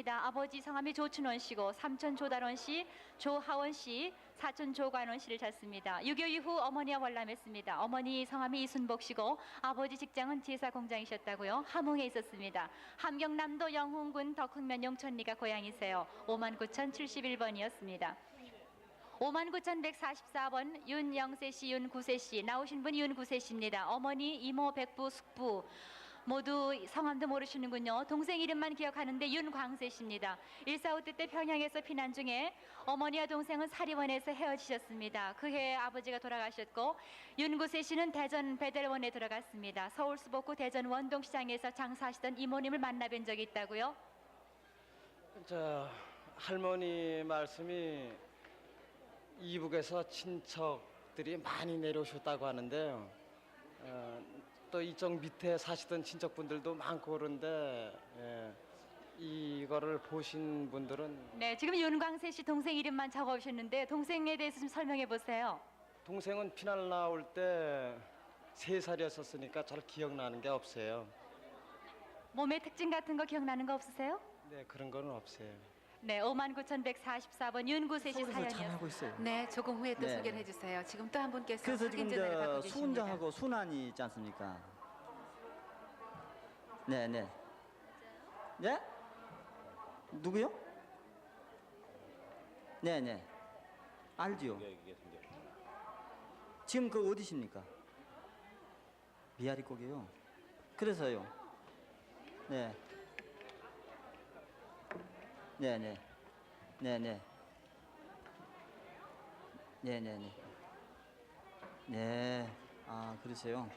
아버지 성함이 조춘원 씨고 삼촌 조달원 씨, 조하원 씨, 사촌 조관원 씨를 찾습니다. 6.25 이후 어머니와 월남했습니다. 어머니 성함이 이순복 씨고 아버지 직장은 제사 공장이셨다고요. 함흥에 있었습니다. 함경남도 영흥군 덕흥면 용천리가 고향이세요. 59,071번이었습니다. 59,144번 윤영세 씨, 윤구세 씨. 나오신 분이 윤구세 씨입니다. 어머니, 이모, 백부, 숙부 모두 성함도 모르시는군요. 동생 이름만 기억하는데 윤광세 씨입니다. 1.4.5 때 평양에서 피난 중에 어머니와 동생은 사리원에서 헤어지셨습니다. 그 해에 아버지가 돌아가셨고 윤구세 씨는 대전 배달원에 들어갔습니다. 서울 수복구 대전 원동시장에서 장사하시던 이모님을 만나뵌 적이 있다고요? 할머니 말씀이 이북에서 친척들이 많이 내려오셨다고 하는데요. 또 이쪽 밑에 사시던 친척분들도 많고 그런데 이거를 보신 분들은 네, 지금 윤광세 씨 동생 이름만 적어오셨는데 동생에 대해서 좀 설명해 보세요. 동생은 피난 나올 때 3살이었으니까 잘 기억나는 게 없어요. 몸의 특징 같은 거 기억나는 거 없으세요? 네, 그런 건 없어요. 네, 59,144번 윤구세 씨 서울에서 잘 사연이었습니다. 하고 있어요. 네, 조금 후에 또 네. 소개를 해주세요. 지금 또 한 분께서 그래서 지금 확인 전화를 받고 저 계십니다. 수은자하고 순환이 있지 않습니까? 네, 네. 네? 누구요? 네, 네. 알지요. 지금 그 어디십니까? 미아리 꼭이요. 그래서요. 네. 네네. 네네. 네네네. 네. 아, 그러세요.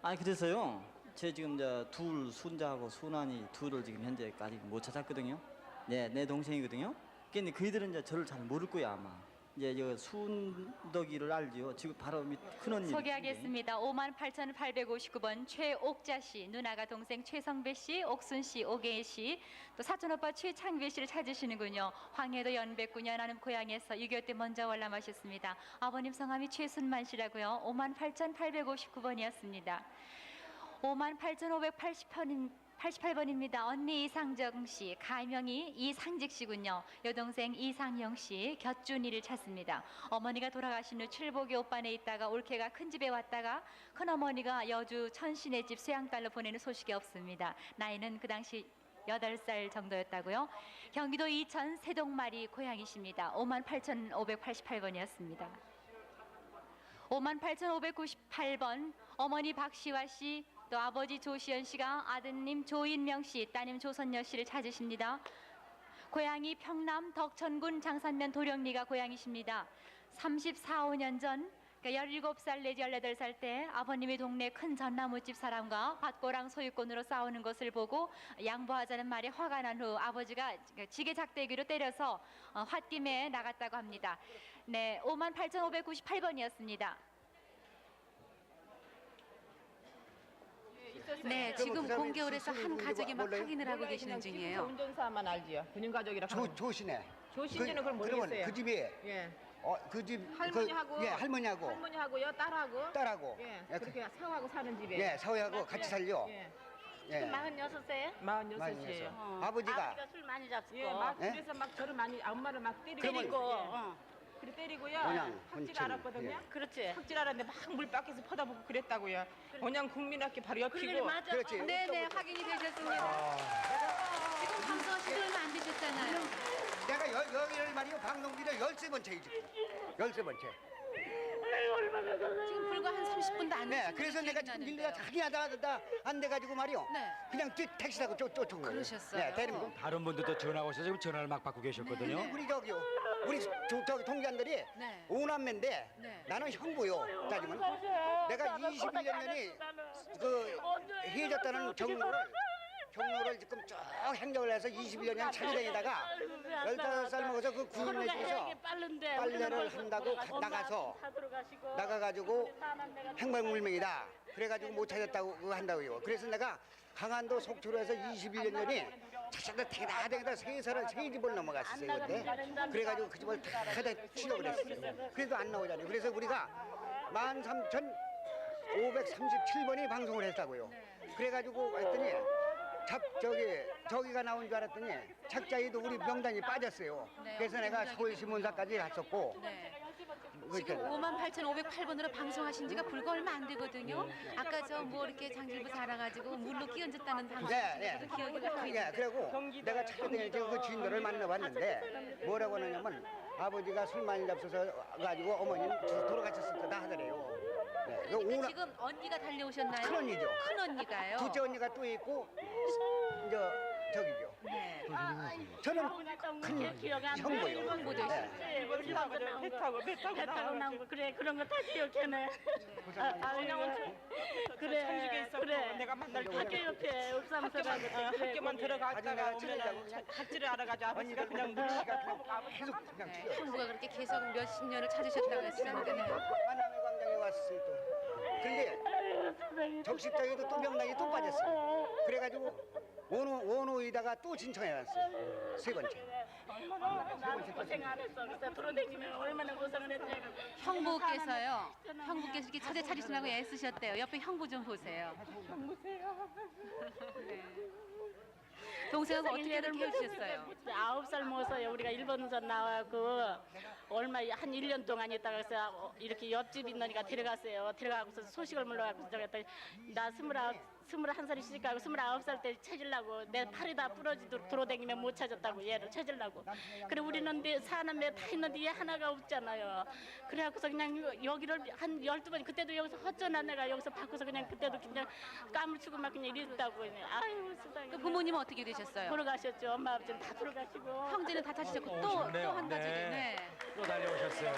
아니, 그래서요. 제 지금 둘 순자하고 순환이 둘을 지금 현재까지 못 찾았거든요. 네, 내 동생이거든요. 근데 그이들은 이제 저를 잘 모를 거야, 아마. 이제 순덕이를 알지요. 지금 바로 밑 큰언니. 소개하겠습니다. 58,859번 최옥자 씨, 누나가 동생 최성배 씨, 옥순 씨, 오계희 씨, 또 사촌 오빠 최창배 씨를 찾으시는군요. 황해도 연백군 연안읍 고향에서 6.25 때 먼저 월남하셨습니다. 아버님 성함이 최순만 씨라고요. 58,859번이었습니다. 58,588번입니다. 언니 이상정 씨, 가명이 이상직 씨군요. 여동생 이상영 씨, 곁준이를 찾습니다. 어머니가 돌아가신 후 칠복이 오빠네 있다가 올케가 큰 집에 왔다가 큰어머니가 여주 천신의 집 수양딸로 보내는 소식이 없습니다. 나이는 그 당시 8살 정도였다고요. 경기도 이천 세동마리 고향이십니다. 58,588번이었습니다. 58,598번 어머니 박시화 씨, 또 아버지 조시연 씨가 아드님 조인명 씨, 따님 조선여 씨를 찾으십니다. 고향이 평남 덕천군 장산면 도령리가 고향이십니다. 34, 5년 전, 그러니까 17살 내지 18살 때 아버님이 동네 큰 전나무집 사람과 밭고랑 소유권으로 싸우는 것을 보고 양보하자는 말에 화가 난 후 아버지가 지게작대기로 때려서 홧김에 나갔다고 합니다. 네, 58,598번이었습니다. 네, 지금 공개홀에서 한 가족이 막 확인을 하고 계시는 중이에요. 운전사만 알지요. 군인 가족이라. 조시네. 조신지는 그걸 그러면 모르겠어요. 그 집에 예. 그 집 할머니하고 예, 할머니하고 할머니하고요, 딸하고. 딸하고 예. 예, 그렇게 사오하고 사는 집에. 예, 사위하고 같이 살려. 예. 예. 46세? 46이에요. 아버지가 술 많이 잤고. 예, 막 예? 그래서 막 저를 많이 엄마를 막 때리고. 그러면- 그래 때리고요. 그냥 학질 혼쭐, 알았거든요. 예. 그렇지. 학질 알았는데 막 물 밖에서 퍼다보고 그랬다고요. 그냥 국민학교 바로 그래, 옆이고. 맞아. 그렇지. 네네, 확인이 되셨습니다. 지금 방송하신 지 얼마 안 되셨잖아요. 내가 여기를 말이요 방송비를 13번째 지금 13번째. 지금 불과 한 30분도 안 네, 되신 그래서 내가 지금 일리가 자기 하다 안 돼가지고 말이요. 네. 그냥 택시 타고 쫓은 거예요. 그러셨어요? 네, 데리고. 다른 분들도 전화 오셔서 지금 전화를 막 받고 계셨거든요. 우리 저기요, 우리 저기 동기한들이 네. 오남매인데 네. 나는 형부요. 따지면 내가 21년이 그 해졌다는 경로를 지금 쭉 행적을 해서 21년 차례다니다가 15살 먹어서 그 군인에 있어서 빨래를 한다고 나가가지고 행방불명이다. 그래가지고 못 찾았다고 그거 한다고요. 그래서 내가 강한도 속초로 해서 21년 전에 자식들 댕다 3집을 넘어갔었어요. 그때. 그래가지고 그 집을 다 취업을 했어요. 그래도 안 나오잖아요. 그래서 우리가 13,537번이 방송을 했다고요. 그래가지고 했더니 저기가 나온 줄 알았더니 착자에도 우리 명단이 빠졌어요. 네, 그래서 내가 명단이 서울신문사까지 갔었고 네. 그거 지금 있잖아. 58,508번으로 방송하신 지가 불과 얼마 안 되거든요. 아까 저 뭐 이렇게 장질부 살아가지고 물로 끼얹었다는 방송 네. 기억이 나고 예, 있는데. 그리고 내가 찾아다니면서 그 주인들을 만나봤는데 뭐라고 하느냐면 아버지가 술 많이 잡숴서 가지고 어머니는 돌아가셨을 거다 하더래요. 네, 그 그러니까 오나 지금 언니가 달려오셨나요? 큰 언니죠. 큰 언니가요. 둘째 언니가 또 있고 저기죠. 네. 저는 큰 형부요. 형부도 네. 배 타고 나오고 그래 그런 거 다 기억해내. 그래 천주에 있었고 그래. 내가 만날 때 학교 옆에 읍사무소라고 학교만 들어갔다가 내가 오면은 찾으려고 학지를 알아가지고 아버지가 언니가 그냥 그냥 무시가 무시가 계속 그냥 네. 튀어요. 형부가 그렇게 계속 몇십 년을 찾으셨다고 했었는데 하남의 광장에 왔어요 또. 근데 적십장에도 또 명단이 또 빠졌어요. 그래가지고 원호에다가 또 신청해 왔어요. 세 번째. 나는 고생 안 했어. 그래서 돌아다니면 얼마나 고생을 했냐고. 형부께서 이렇게 처제 차리시라고 애쓰셨대요. 옆에 형부 좀 보세요. 네. 동생하고 어떻게 그렇게 해주셨어요? 9살 먹었어요. 우리가 일본에서 나와고 얼마 한 1년 동안 있다가 그래서 이렇게 옆집 있는 애가 데려갔어요. 데려가고서 소식을 물러가고 저랬더니 나 21살이 시집가고 29살 때 찾으려고 내 팔이 다 부러지도록 돌아다니면 못 찾았다고 얘를 찾으려고. 그래 우리는 사남매 다 있는데 얘 하나가 없잖아요. 그래갖고서 그냥 여기를 한 12번 그때도 여기서 허전한 애가 여기서 바꿔서 그냥 그때도 그냥 까물치고 막 그냥 이랬다고. 아유 세상에. 그 부모님은 어떻게 되셨어요? 돌아가셨죠. 엄마 아버지는 다 돌아가시고. 형제는 다 찾으셨고 또 한 가족이 네. 또 달려오셨어요.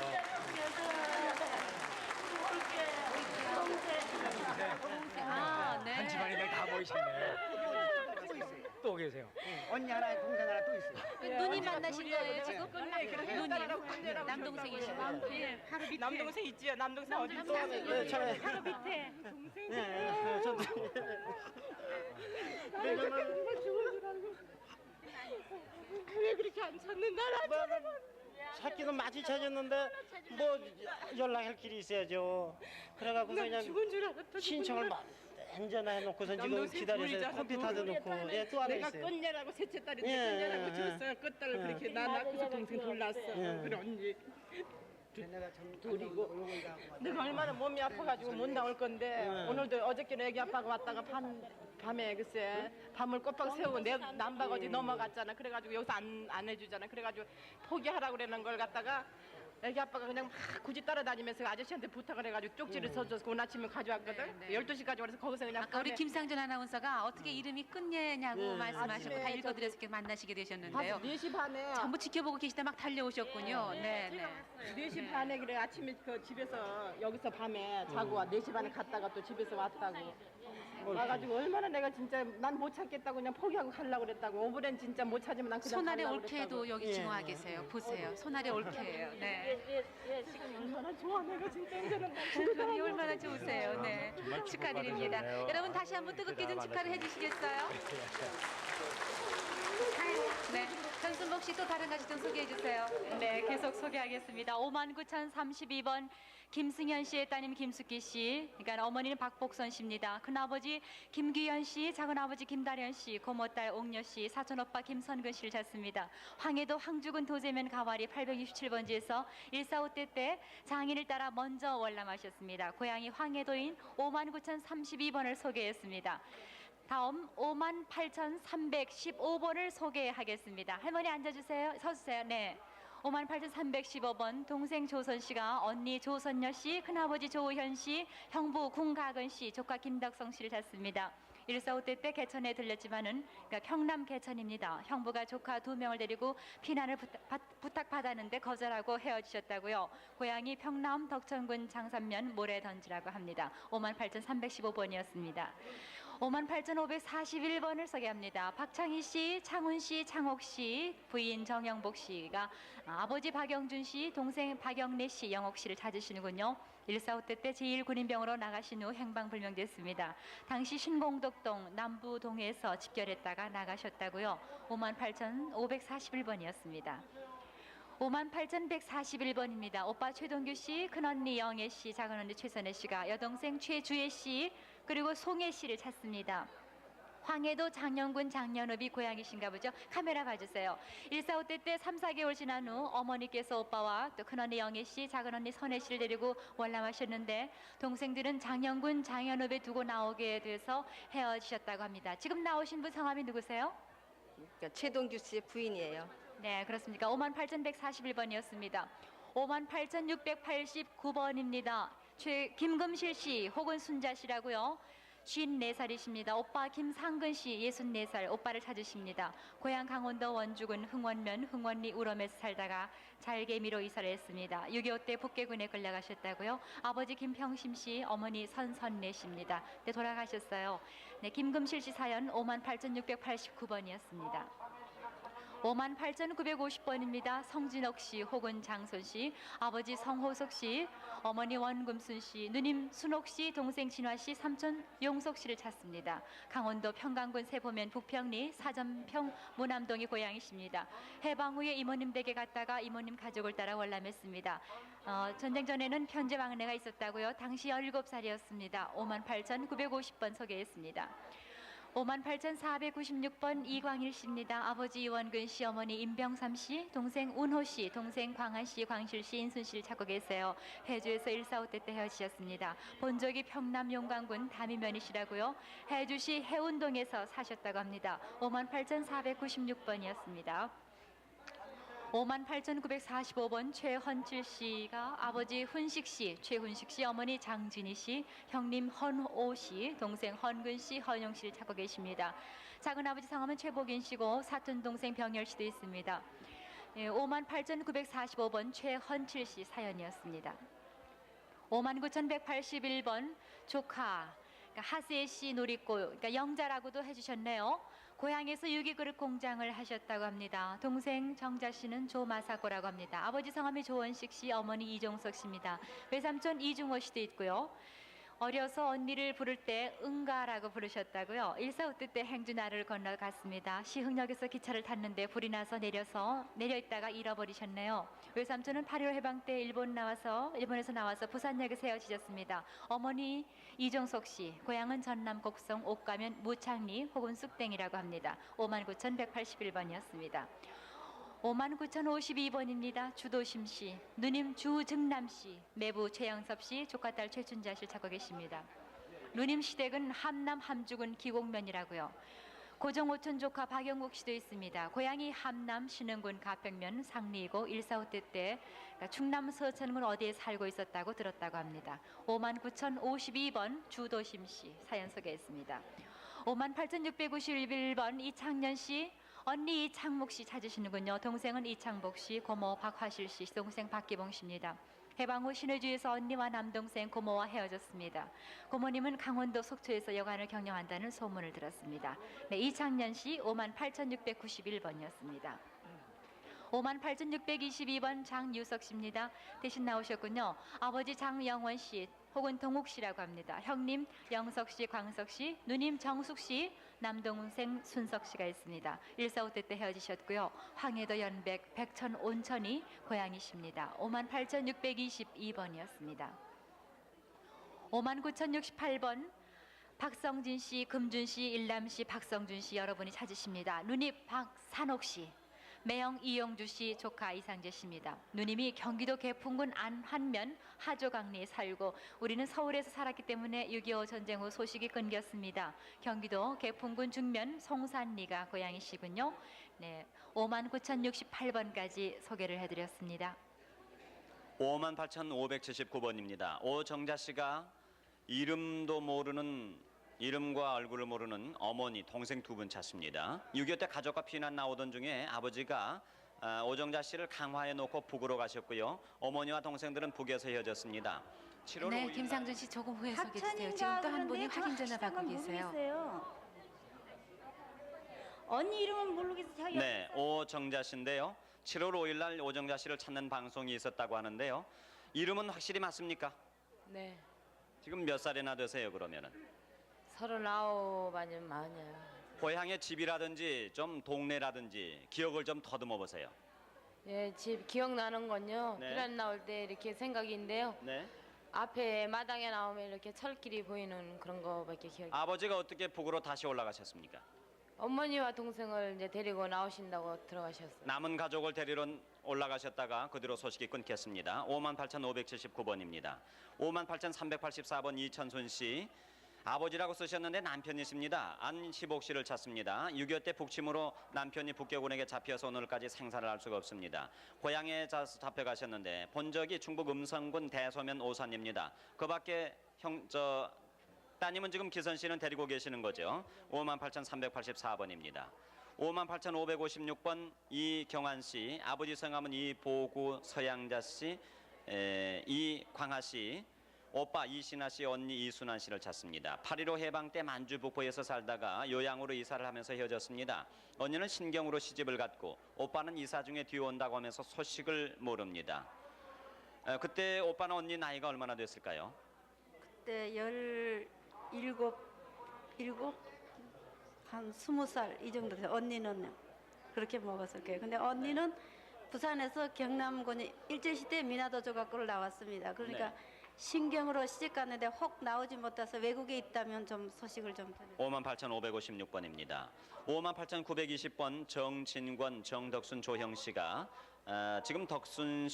아, 네. 한 집안이들 다 모이셨네요. 또 있어요. 또 계세요. 언니 하나, 동생 하나 또 있어요. 그 누님 만나신 거예요 지금? 누님 남동생이시고 남동생 있지요. 남동생 어디 있어? 바로 밑에. 왜 그렇게 안 찾는 나라? 찾기는 많이 찾았는데 뭐 연락할 길이 있어야죠. 그래갖고 그냥 죽은 줄 알았다. 신청을 현전화 해놓고서 지금 남동생 기다려서 둘이잖아, 컴퓨터도 놓고 또 하나 내가 있어요. 끝내라고 셋째 딸인데 예, 끝내라고 예, 줬어요. 끝딸을 그렇게 나 낳고서 동생 둘 낳았어. 그래 언니. 내가 참 둘이고 내가 얼마나 몸이 아파가지고 못 나올 건데 오늘도 어저께는 애기 아빠가 왔다가 밤에 글쎄 밤을 꼬박 새우고 내 남박 어디 넘어갔잖아. 그래가지고 여기서 안 해주잖아. 그래가지고 포기하라고 그러는 걸 갖다가 애기 아빠가 그냥 막 굳이 따라다니면서 아저씨한테 부탁을 해가지고 쪽지를 써줘서 오늘 아침에 가져왔거든. 12시까지 와서 거기서 그냥 아까 우리 밤에 김상준 아나운서가 어떻게 이름이 끝내냐고 말씀하셨고 다 아침에 읽어드려서 이렇게 만나시게 되셨는데요. 4시 반에 전부 지켜보고 계시다 막 달려오셨군요. 네, 네. 4시 반에 그래 아침에 그 집에서 여기서 밤에 자고 와 4시 반에 갔다가 또 집에서 왔다고 와가지고 얼마나 내가 진짜 난 못 찾겠다고 그냥 포기하고 가려고 그랬다고 오브랜 진짜 못 찾으면 난 그냥 손아래 가려고 올케도 그랬다고. 여기 지금 계세요. 보세요. 손아래 올케예요. 네. 얼마나 좋아 내가 진짜 이제는 그분이 얼마나 좋으세요. 네. 축하드립니다. 받으셨네요. 여러분 다시 한번 뜨겁게 좀 축하를 해주시겠어요? 네. 현순복 씨 또 다른 가시 좀 소개해 주세요. 네, 계속 소개하겠습니다. 59,032번 김승현 씨의 따님 김숙기 씨, 그러니까 어머니는 박복선 씨입니다. 큰아버지 김규현 씨, 작은아버지 김다련 씨, 고모딸 옥녀 씨, 사촌오빠 김선근 씨를 찾습니다. 황해도 황주군 도제면 가와리 867번지에서 145대 때 장인을 따라 먼저 월남하셨습니다. 고향이 황해도인 59,032번을 소개했습니다. 다음 58,315번을 소개하겠습니다. 할머니 앉아주세요. 서주세요. 네. 58,315번 동생 조선 씨가 언니 조선여 씨, 큰아버지 조현 씨, 형부 궁가근 씨, 조카 김덕성 씨를 찾습니다. 145대 때 개천에 들렸지만은 그러니까 경남 개천입니다. 형부가 조카 2명을 데리고 피난을 부탁받았는데 거절하고 헤어지셨다고요. 고향이 평남 덕천군 장산면 모래던지라고 합니다. 58,315번이었습니다. 58,541번을 소개합니다. 박창희 씨, 창훈 씨, 창옥 씨, 부인 정영복 씨가 아버지 박영준 씨, 동생 박영래 씨, 영옥 씨를 찾으시는군요. 145대 때 제1군인병으로 나가신 후 행방불명됐습니다. 당시 신공덕동 남부동에서 집결했다가 나가셨다고요. 58,541번이었습니다. 58,141번입니다. 오빠 최동규 씨, 큰언니 영애 씨, 작은언니 최선혜 씨가 여동생 최주혜 씨, 그리고 송혜 씨를 찾습니다. 황해도 장영군 장년읍이 고향이신가 보죠. 카메라 봐주세요. 145대 때 3, 4개월 지난 후 어머니께서 오빠와 또 큰언니 영애 씨, 작은언니 선혜 씨를 데리고 월남하셨는데 동생들은 장영군 장년읍에 두고 나오게 돼서 헤어지셨다고 합니다. 지금 나오신 분 성함이 누구세요? 그러니까 최동규 씨의 부인이에요. 네, 그렇습니까? 58,141번이었습니다. 58,689번입니다. 김금실 씨 혹은 순자 씨라고요. 54살이십니다. 오빠 김상근 씨 64살 오빠를 찾으십니다. 고향 강원도 원주군 흥원면 흥원리 우럼에서 살다가 잘개미로 이사를 했습니다. 6.25 때 북계군에 끌려가셨다고요. 아버지 김평심 씨, 어머니 선선래 씨입니다. 네, 돌아가셨어요. 네, 김금실 씨 사연 58,689번이었습니다. 58,950번입니다. 성진옥 씨 혹은 장손 씨, 아버지 성호석 씨, 어머니 원금순 씨, 누님 순옥 씨, 동생 진화 씨, 삼촌 용석 씨를 찾습니다. 강원도 평강군 세포면 북평리 사전평 무남동이 고향이십니다. 해방 후에 이모님 댁에 갔다가 이모님 가족을 따라 월남했습니다. 전쟁 전에는 편제 막내가 있었다고요. 당시 17살이었습니다. 58,950번 소개했습니다. 58,496번 이광일 씨입니다. 아버지 이원근 씨, 어머니 임병삼 씨, 동생 운호 씨, 동생 광한 씨, 광실 씨, 인순 씨를 찾고 계세요. 해주에서 145대 때 헤어지셨습니다. 본적이 평남 용광군 담이면이시라고요. 해주시 해운동에서 사셨다고 합니다. 58,496번이었습니다. 58,945번 최헌칠 씨가 아버지 훈식 씨, 최훈식 씨, 어머니 장진희 씨, 형님 헌오 씨, 동생 헌근 씨, 헌용 씨를 찾고 계십니다. 작은 아버지 성함은 최복인 씨고 사촌 동생 병열 씨도 있습니다. 58,945번 최헌칠 씨 사연이었습니다. 59,181번 조카 하세 씨 놀이골, 그러니까 영자라고도 해주셨네요. 고향에서 유기그릇 공장을 하셨다고 합니다. 동생 정자 씨는 조마사코라고 합니다. 아버지 성함이 조원식 씨, 어머니 이종석 씨입니다. 외삼촌 이중호 씨도 있고요. 어려서 언니를 부를 때 응가라고 부르셨다고요. 145때 때 행주나루를 건너갔습니다. 시흥역에서 기차를 탔는데 불이 나서 내려 있다가 잃어버리셨네요. 외삼촌은 8.15 해방 때 일본에서 나와서 부산역에서 헤어지셨습니다. 어머니 이종석 씨, 고향은 전남 곡성 옥가면 무창리 혹은 쑥땡이라고 합니다. 59,181번이었습니다. 59,052번입니다. 주도심 씨, 누님 주증남 씨, 매부 최영섭 씨, 조카딸 최춘자 씨를 찾고 계십니다. 누님 시댁은 함남 함주군 기곡면이라고요. 고정오촌 조카 박영국 씨도 있습니다. 고향이 함남 신흥군 가평면 상리이고 145때 때 충남 서천군 어디에 살고 있었다고 들었다고 합니다. 59,052번 주도심 씨 사연 소개했습니다. 58,691번 이창년 씨, 언니 이창목 씨 찾으시는군요. 동생은 이창복 씨, 고모 박화실 씨, 동생 박기봉 씨입니다. 해방 후 신의주에서 언니와 남동생 고모와 헤어졌습니다. 고모님은 강원도 속초에서 여관을 경영한다는 소문을 들었습니다. 네, 이창년 씨 58,691번이었습니다. 58,622번 장유석 씨입니다. 대신 나오셨군요. 아버지 장영원 씨 혹은 동욱 씨라고 합니다. 형님 영석 씨, 광석 씨, 누님 정숙 씨, 남동생 순석 씨가 있습니다. 145때 때 헤어지셨고요. 황해도 연백, 백천, 온천이 고향이십니다. 58,622번이었습니다. 59,068번 박성진 씨, 금준 씨, 일남 씨, 박성준 씨 여러분이 찾으십니다. 누님 박산옥 씨, 매형 이용주 씨, 조카 이상재 씨입니다. 누님이 경기도 개풍군 안환면 하조강리에 살고 우리는 서울에서 살았기 때문에 6.25 전쟁 후 소식이 끊겼습니다. 경기도 개풍군 중면 송산리가 고향이시군요. 네, 59,068번까지 소개를 해드렸습니다. 58,579번입니다. 오정자 씨가 이름과 얼굴을 모르는 어머니, 동생 두 분 찾습니다. 6.25 때 가족과 피난 나오던 중에 아버지가 오정자 씨를 강화해 놓고 북으로 가셨고요. 어머니와 동생들은 북에서 헤어졌습니다. 7월 네, 5일 김상준 씨 조금 후에 소개해 주세요. 지금 또 한 분이 확인 전화 받고 계세요. 언니 이름은 모르겠어요. 네, 오정자 씨인데요. 7월 5일 날 오정자 씨를 찾는 방송이 있었다고 하는데요. 이름은 확실히 맞습니까? 네, 지금 몇 살이나 되세요, 그러면은? 39 아니면 많아요. 고향의 집이라든지 좀 동네라든지 기억을 좀 더듬어 보세요. 예, 집 기억나는 건요. 네. 피난 나올 때 이렇게 생각인데요. 네. 앞에 마당에 나오면 이렇게 철길이 보이는 그런 거밖에 기억이. 아버지가 어떻게 북으로 다시 올라가셨습니까? 어머니와 동생을 이제 데리고 나오신다고 들어가셨어요. 남은 가족을 데리러 올라가셨다가 그 뒤로 소식이 끊겼습니다. 58,579번입니다. 58,384번 이천순 씨. 아버지라고 쓰셨는데 남편이십니다. 안시복 씨를 찾습니다. 6.25 때 북침으로 남편이 북괴군에게 잡혀서 오늘까지 생사를 알 수가 없습니다. 고향에 잡혀가셨는데 본적이 충북 음성군 대소면 오산입니다. 그 밖에 따님은 지금 기선 씨는 데리고 계시는 거죠. 58,384번입니다. 58,556번 이경환 씨, 아버지 성함은 이보구 서양자 씨, 이광하 씨, 오빠 이신하 씨, 언니 이순환 씨를 찾습니다. 8.15 해방 때 만주 북부에서 살다가 요양으로 이사를 하면서 헤어졌습니다. 언니는 신경으로 시집을 갔고 오빠는 이사 중에 뒤온다고 하면서 소식을 모릅니다. 그때 오빠는 언니 나이가 얼마나 됐을까요? 그때 17, 한 20살 이 정도 돼요. 언니는 그렇게 먹었을 거예요. 근데 언니는 부산에서 경남군 일제시대 미나도 조각구를 나왔습니다. 그러니까 네. 신경으로 시집 갔는데 혹 나오지 못해서 외국에 있다면 좀 소식을 좀 전해주세요. 58,556번입니다. 58,920번 정진권, 정덕순, 조형 씨가 지금 정덕순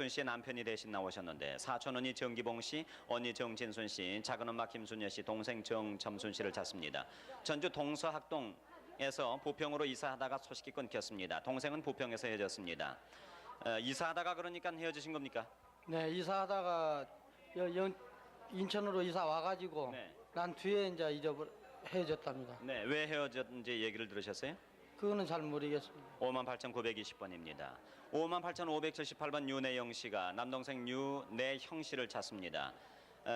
씨의 남편이 대신 나오셨는데 사촌 언니 정기봉 씨, 언니 정진순 씨, 작은 엄마 김순여 씨, 동생 정점순 씨를 찾습니다. 전주 동서학동에서 부평으로 이사하다가 소식이 끊겼습니다. 동생은 부평에서 헤어졌습니다. 이사하다가 그러니까 헤어지신 겁니까? 네, 이사하다가 인천으로 이사 와가지고 네. 난 뒤에 이제 헤어졌답니다. 네, 왜 헤어졌는지 얘기를 들으셨어요? 그거는 잘 모르겠습니다. 58,920번입니다. 58,578번 윤혜영 씨가 남동생 윤혜형 씨를 찾습니다.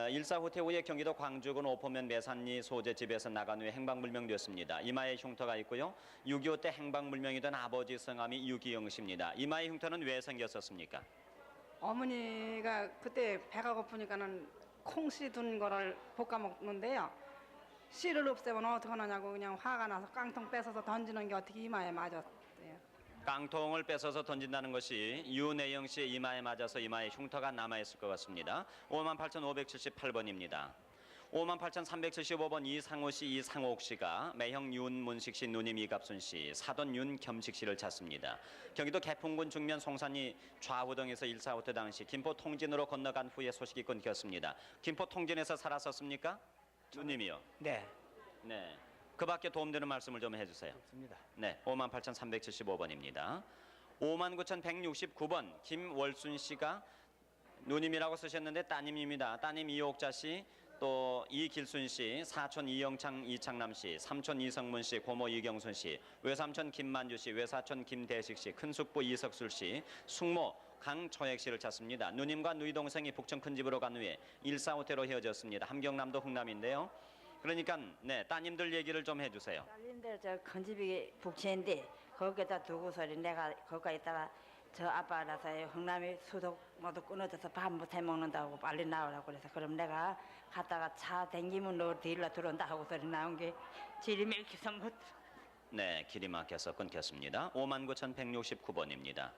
일사 후퇴 후에 경기도 광주군 오포면 매산리 소재 집에서 나간 후에 행방불명됐습니다. 이마에 흉터가 있고요. 6.25 때 행방불명이던 아버지 성함이 유기영 씨입니다. 이마의 흉터는 왜 생겼었습니까? 어머니가 그때 배가 고프니까는 콩씨 둔 거를 볶아 먹는데요. 씨를 없애면 어떻게 하냐고 그냥 화가 나서 깡통 뺏어서 던지는 게 어떻게 이마에 맞았어요. 깡통을 뺏어서 던진다는 것이 윤혜영 씨의 이마에 맞아서 이마에 흉터가 남아있을 것 같습니다. 58,578번입니다. 58,375번 이상호 씨, 이상옥 씨가 매형 윤문식 씨, 누님 이갑순 씨, 사돈 윤겸식 씨를 찾습니다. 경기도 개풍군 중면 송산리 좌우동에서 일사후퇴 당시 김포 통진으로 건너간 후에 소식이 끊겼습니다. 김포 통진에서 살았었습니까? 누님이요. 네. 네. 그 밖에 도움되는 말씀을 좀 해주세요. 좋습니다. 네, 58,375번입니다. 59,169번 김월순 씨가 누님이라고 쓰셨는데 따님입니다. 따님 이옥자 씨, 또 이길순 씨, 사촌 이영창 이창남 씨, 삼촌 이성문 씨, 고모 이경순 씨, 외삼촌 김만주 씨, 외사촌 김대식 씨, 큰숙부 이석술 씨, 숙모 강초액 씨를 찾습니다. 누님과 누이 동생이 북청 큰 집으로 간 후에 일사후퇴로 헤어졌습니다. 함경남도 흥남인데요. 그러니까 네, 따님들 얘기를 좀 해주세요. 딸님들 저 큰 집이 북치인데 거기다 두고서 내가 거기가 있다가 저 아빠라서 흥남이 수도 모두 끊어져서 밥 못 해 먹는다고 빨리 나오라고 그래서 그럼 내가 갔다가 차 댕기면 너 뒤로 들어온다 하고서 나온 게 지리 밀켜서 못. 네, 길이 막혀서 끊겼습니다. 59,169번입니다.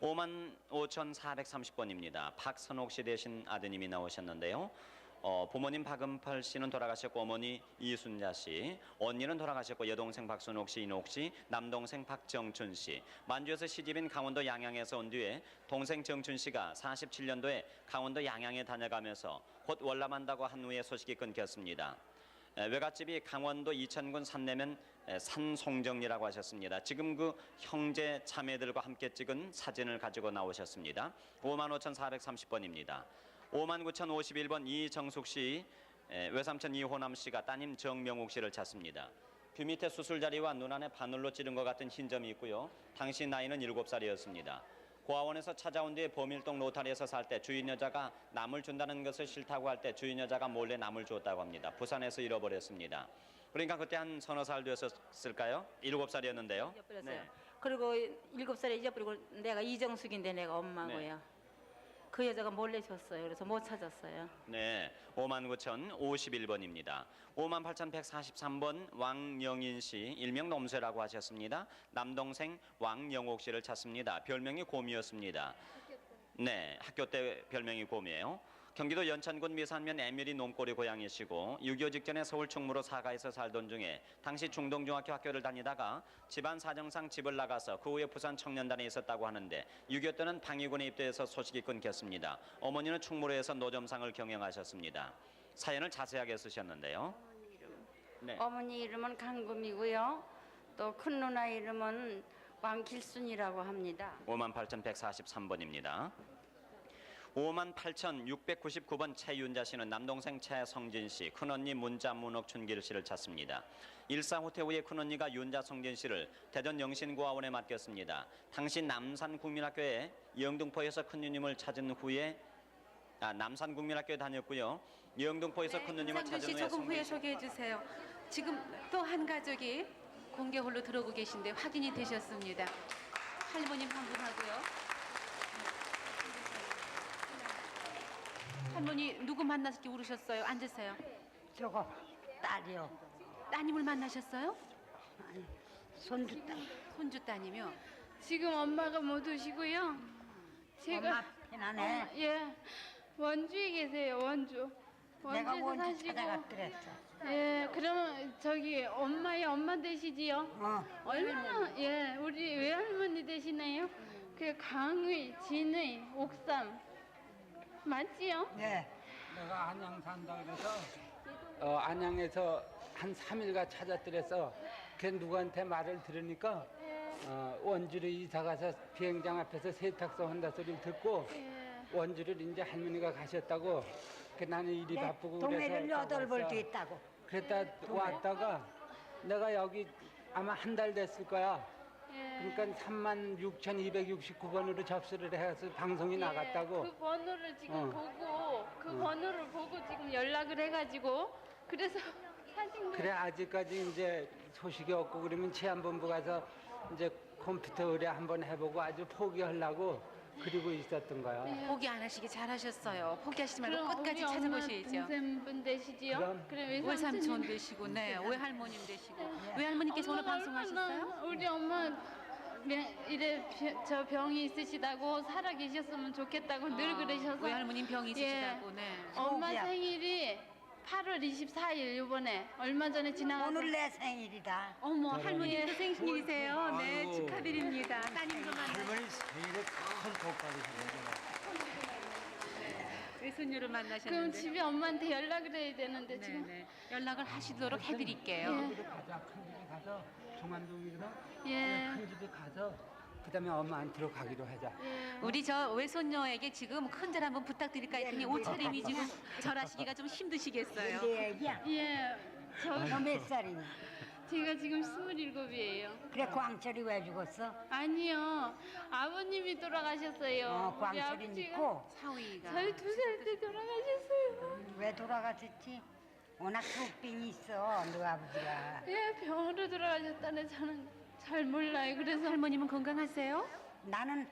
55,430번입니다. 박선옥 씨 대신 아드님이 나오셨는데요. 부모님 박은팔 씨는 돌아가셨고 어머니 이순자 씨, 언니는 돌아가셨고 여동생 박순옥 씨, 인옥 씨, 남동생 박정춘 씨. 만주에서 시집인 강원도 양양에서 온 뒤에 동생 정춘 씨가 47년도에 강원도 양양에 다녀가면서 곧 월남한다고 한 후에 소식이 끊겼습니다. 외갓집이 강원도 이천군 산내면 산송정리라고 하셨습니다. 지금 그 형제 자매들과 함께 찍은 사진을 가지고 나오셨습니다. 55,430번입니다. 59,051번 이정숙 씨, 외삼촌 이호남 씨가 따님 정명욱 씨를 찾습니다. 귀 밑에 수술자리와 눈 안에 바늘로 찌른 것 같은 흰 점이 있고요. 당시 나이는 7살이었습니다. 고아원에서 찾아온 뒤에 범일동 로타리에서 살 때 주인 여자가 남을 준다는 것을 싫다고 할 때 주인 여자가 몰래 남을 줬다고 합니다. 부산에서 잃어버렸습니다. 그러니까 그때 한 서너 살 되었을까요? 7살이었는데요. 잊어버렸어요. 네. 그리고 7살에 잊어버리고 내가 이정숙인데 내가 엄마고요. 네. 그 여자가 몰래 줬어요. 그래서 못 찾았어요. 네, 59,051번입니다. 58,143번 왕영인 씨, 일명 nom쇠라고 하셨습니다. 남동생 왕영옥 씨를 찾습니다. 별명이 곰이었습니다. 네, 학교 때 별명이 곰이에요. 경기도 연천군 미산면 에밀리 놈꼬리 고향이시고 6.25 직전에 서울 충무로 사가에서 살던 중에 당시 중동중학교 학교를 다니다가 집안 사정상 집을 나가서 그 후에 부산 청년단에 있었다고 하는데 6.25 때는 방위군에 입대해서 소식이 끊겼습니다. 어머니는 충무로에서 노점상을 경영하셨습니다. 사연을 자세하게 쓰셨는데요. 네. 어머니 이름은 강금이고요. 또 큰 누나 이름은 왕길순이라고 합니다. 58,143번입니다. 58,699번 최윤자 씨는 남동생 최성진 씨, 큰언니 문자 문옥춘길 씨를 찾습니다. 일사후퇴 후에 큰언니가 윤자 성진 씨를 대전 영신고아원에 맡겼습니다. 당시 남산국민학교에 영등포에서 큰누님을 찾은 후에 남산국민학교에 다녔고요. 영등포에서 큰누님을 찾은 씨 후에 조금 후에 성진 씨 소개해 주세요. 지금 또 한 가족이 공개홀로 들어오고 계신데 확인이 되셨습니다. 할머님 한 분 하고요. 할머니 누구 만나서 이렇게 울으셨어요? 앉으세요. 저거 딸이요. 따님을 만나셨어요? 아니, 손주 딸. 손주 따님이요. 지금 엄마가 못 오시고요. 엄마 편하네. 예, 원주에 계세요. 원주. 내가 원주에서 원주 사시고. 찾아갔더랬어. 예, 그러면 저기 엄마의 엄마 되시지요? 얼마나 예, 우리 외할머니 되시나요? 그 강의, 진의, 옥삼 맞지요? 네. 내가 안양 산다 그래서 안양에서 한 3일가 찾았더래서 걔 누구한테 말을 들으니까 원주로 이사 가서 비행장 앞에서 세탁소 한다 소리를 듣고 원주를 이제 할머니가 가셨다고 그 나는 일이 바쁘고 동해를 그래서 8벌도 있다고. 그랬다 왔다가 내가 여기 아마 한 달 됐을 거야. 그러니까 36,269번으로 접수를 해서 방송이 나갔다고. 그 번호를 지금 보고 그 번호를 보고 지금 연락을 해가지고 그래서 사진. 그래 아직까지 이제 소식이 없고 그러면 치안본부 가서 이제 컴퓨터 의뢰 한번 해보고 아주 포기하려고 그리고 있었던 거야. 포기 안 하시기 잘하셨어요. 포기하시지 말고 그럼 끝까지 우리 찾아보셔야죠. 동생분 되시지요? 그래 외삼촌 되시고, 네, 외할머님 되시고. 외할머니께서 오늘 방송하셨어요? 우리 엄마 이래 저 병이 있으시다고 살아 계셨으면 좋겠다고 늘 그러셔서. 외할머님 병이 있으시다고, 네. 엄마 속이야. 생일이 8월 24일 이번에 얼마 전에 지나가서. 오늘 내 생일이다. 어머, 할머니도 생신이세요. 네, 아유. 축하드립니다. 따님도 만나서. 할머니 생일에 큰 복 받으시네요. 외손녀를 만나셨는데. 그럼 집에 엄마한테 연락을 해야 되는데 지금. 연락을 하시도록 해드릴게요. 큰 집에 가서 중안동이거든. 예. 큰 집에 가서 그다음에 엄마한테로 가기로 하자. 우리 저 외손녀에게 지금 큰절 한번 부탁드릴까 했더니 옷차림이 지금 절하시기가 좀 힘드시겠어요. 내 얘기야. 예. 너 몇 살이니? 제가 지금 27이에요. 그래 광철이 왜 죽었어? 아니요. 아버님이 돌아가셨어요. 우리 광철이 아버지가 있고 사위가. 저희 2살 때 돌아가셨어요. 왜 돌아가셨지? 워낙 속병이 있어 너 아버지가. 예, 병으로 돌아가셨다네. 저는 잘 몰라요. 그래서 할머님은 건강하세요? 나는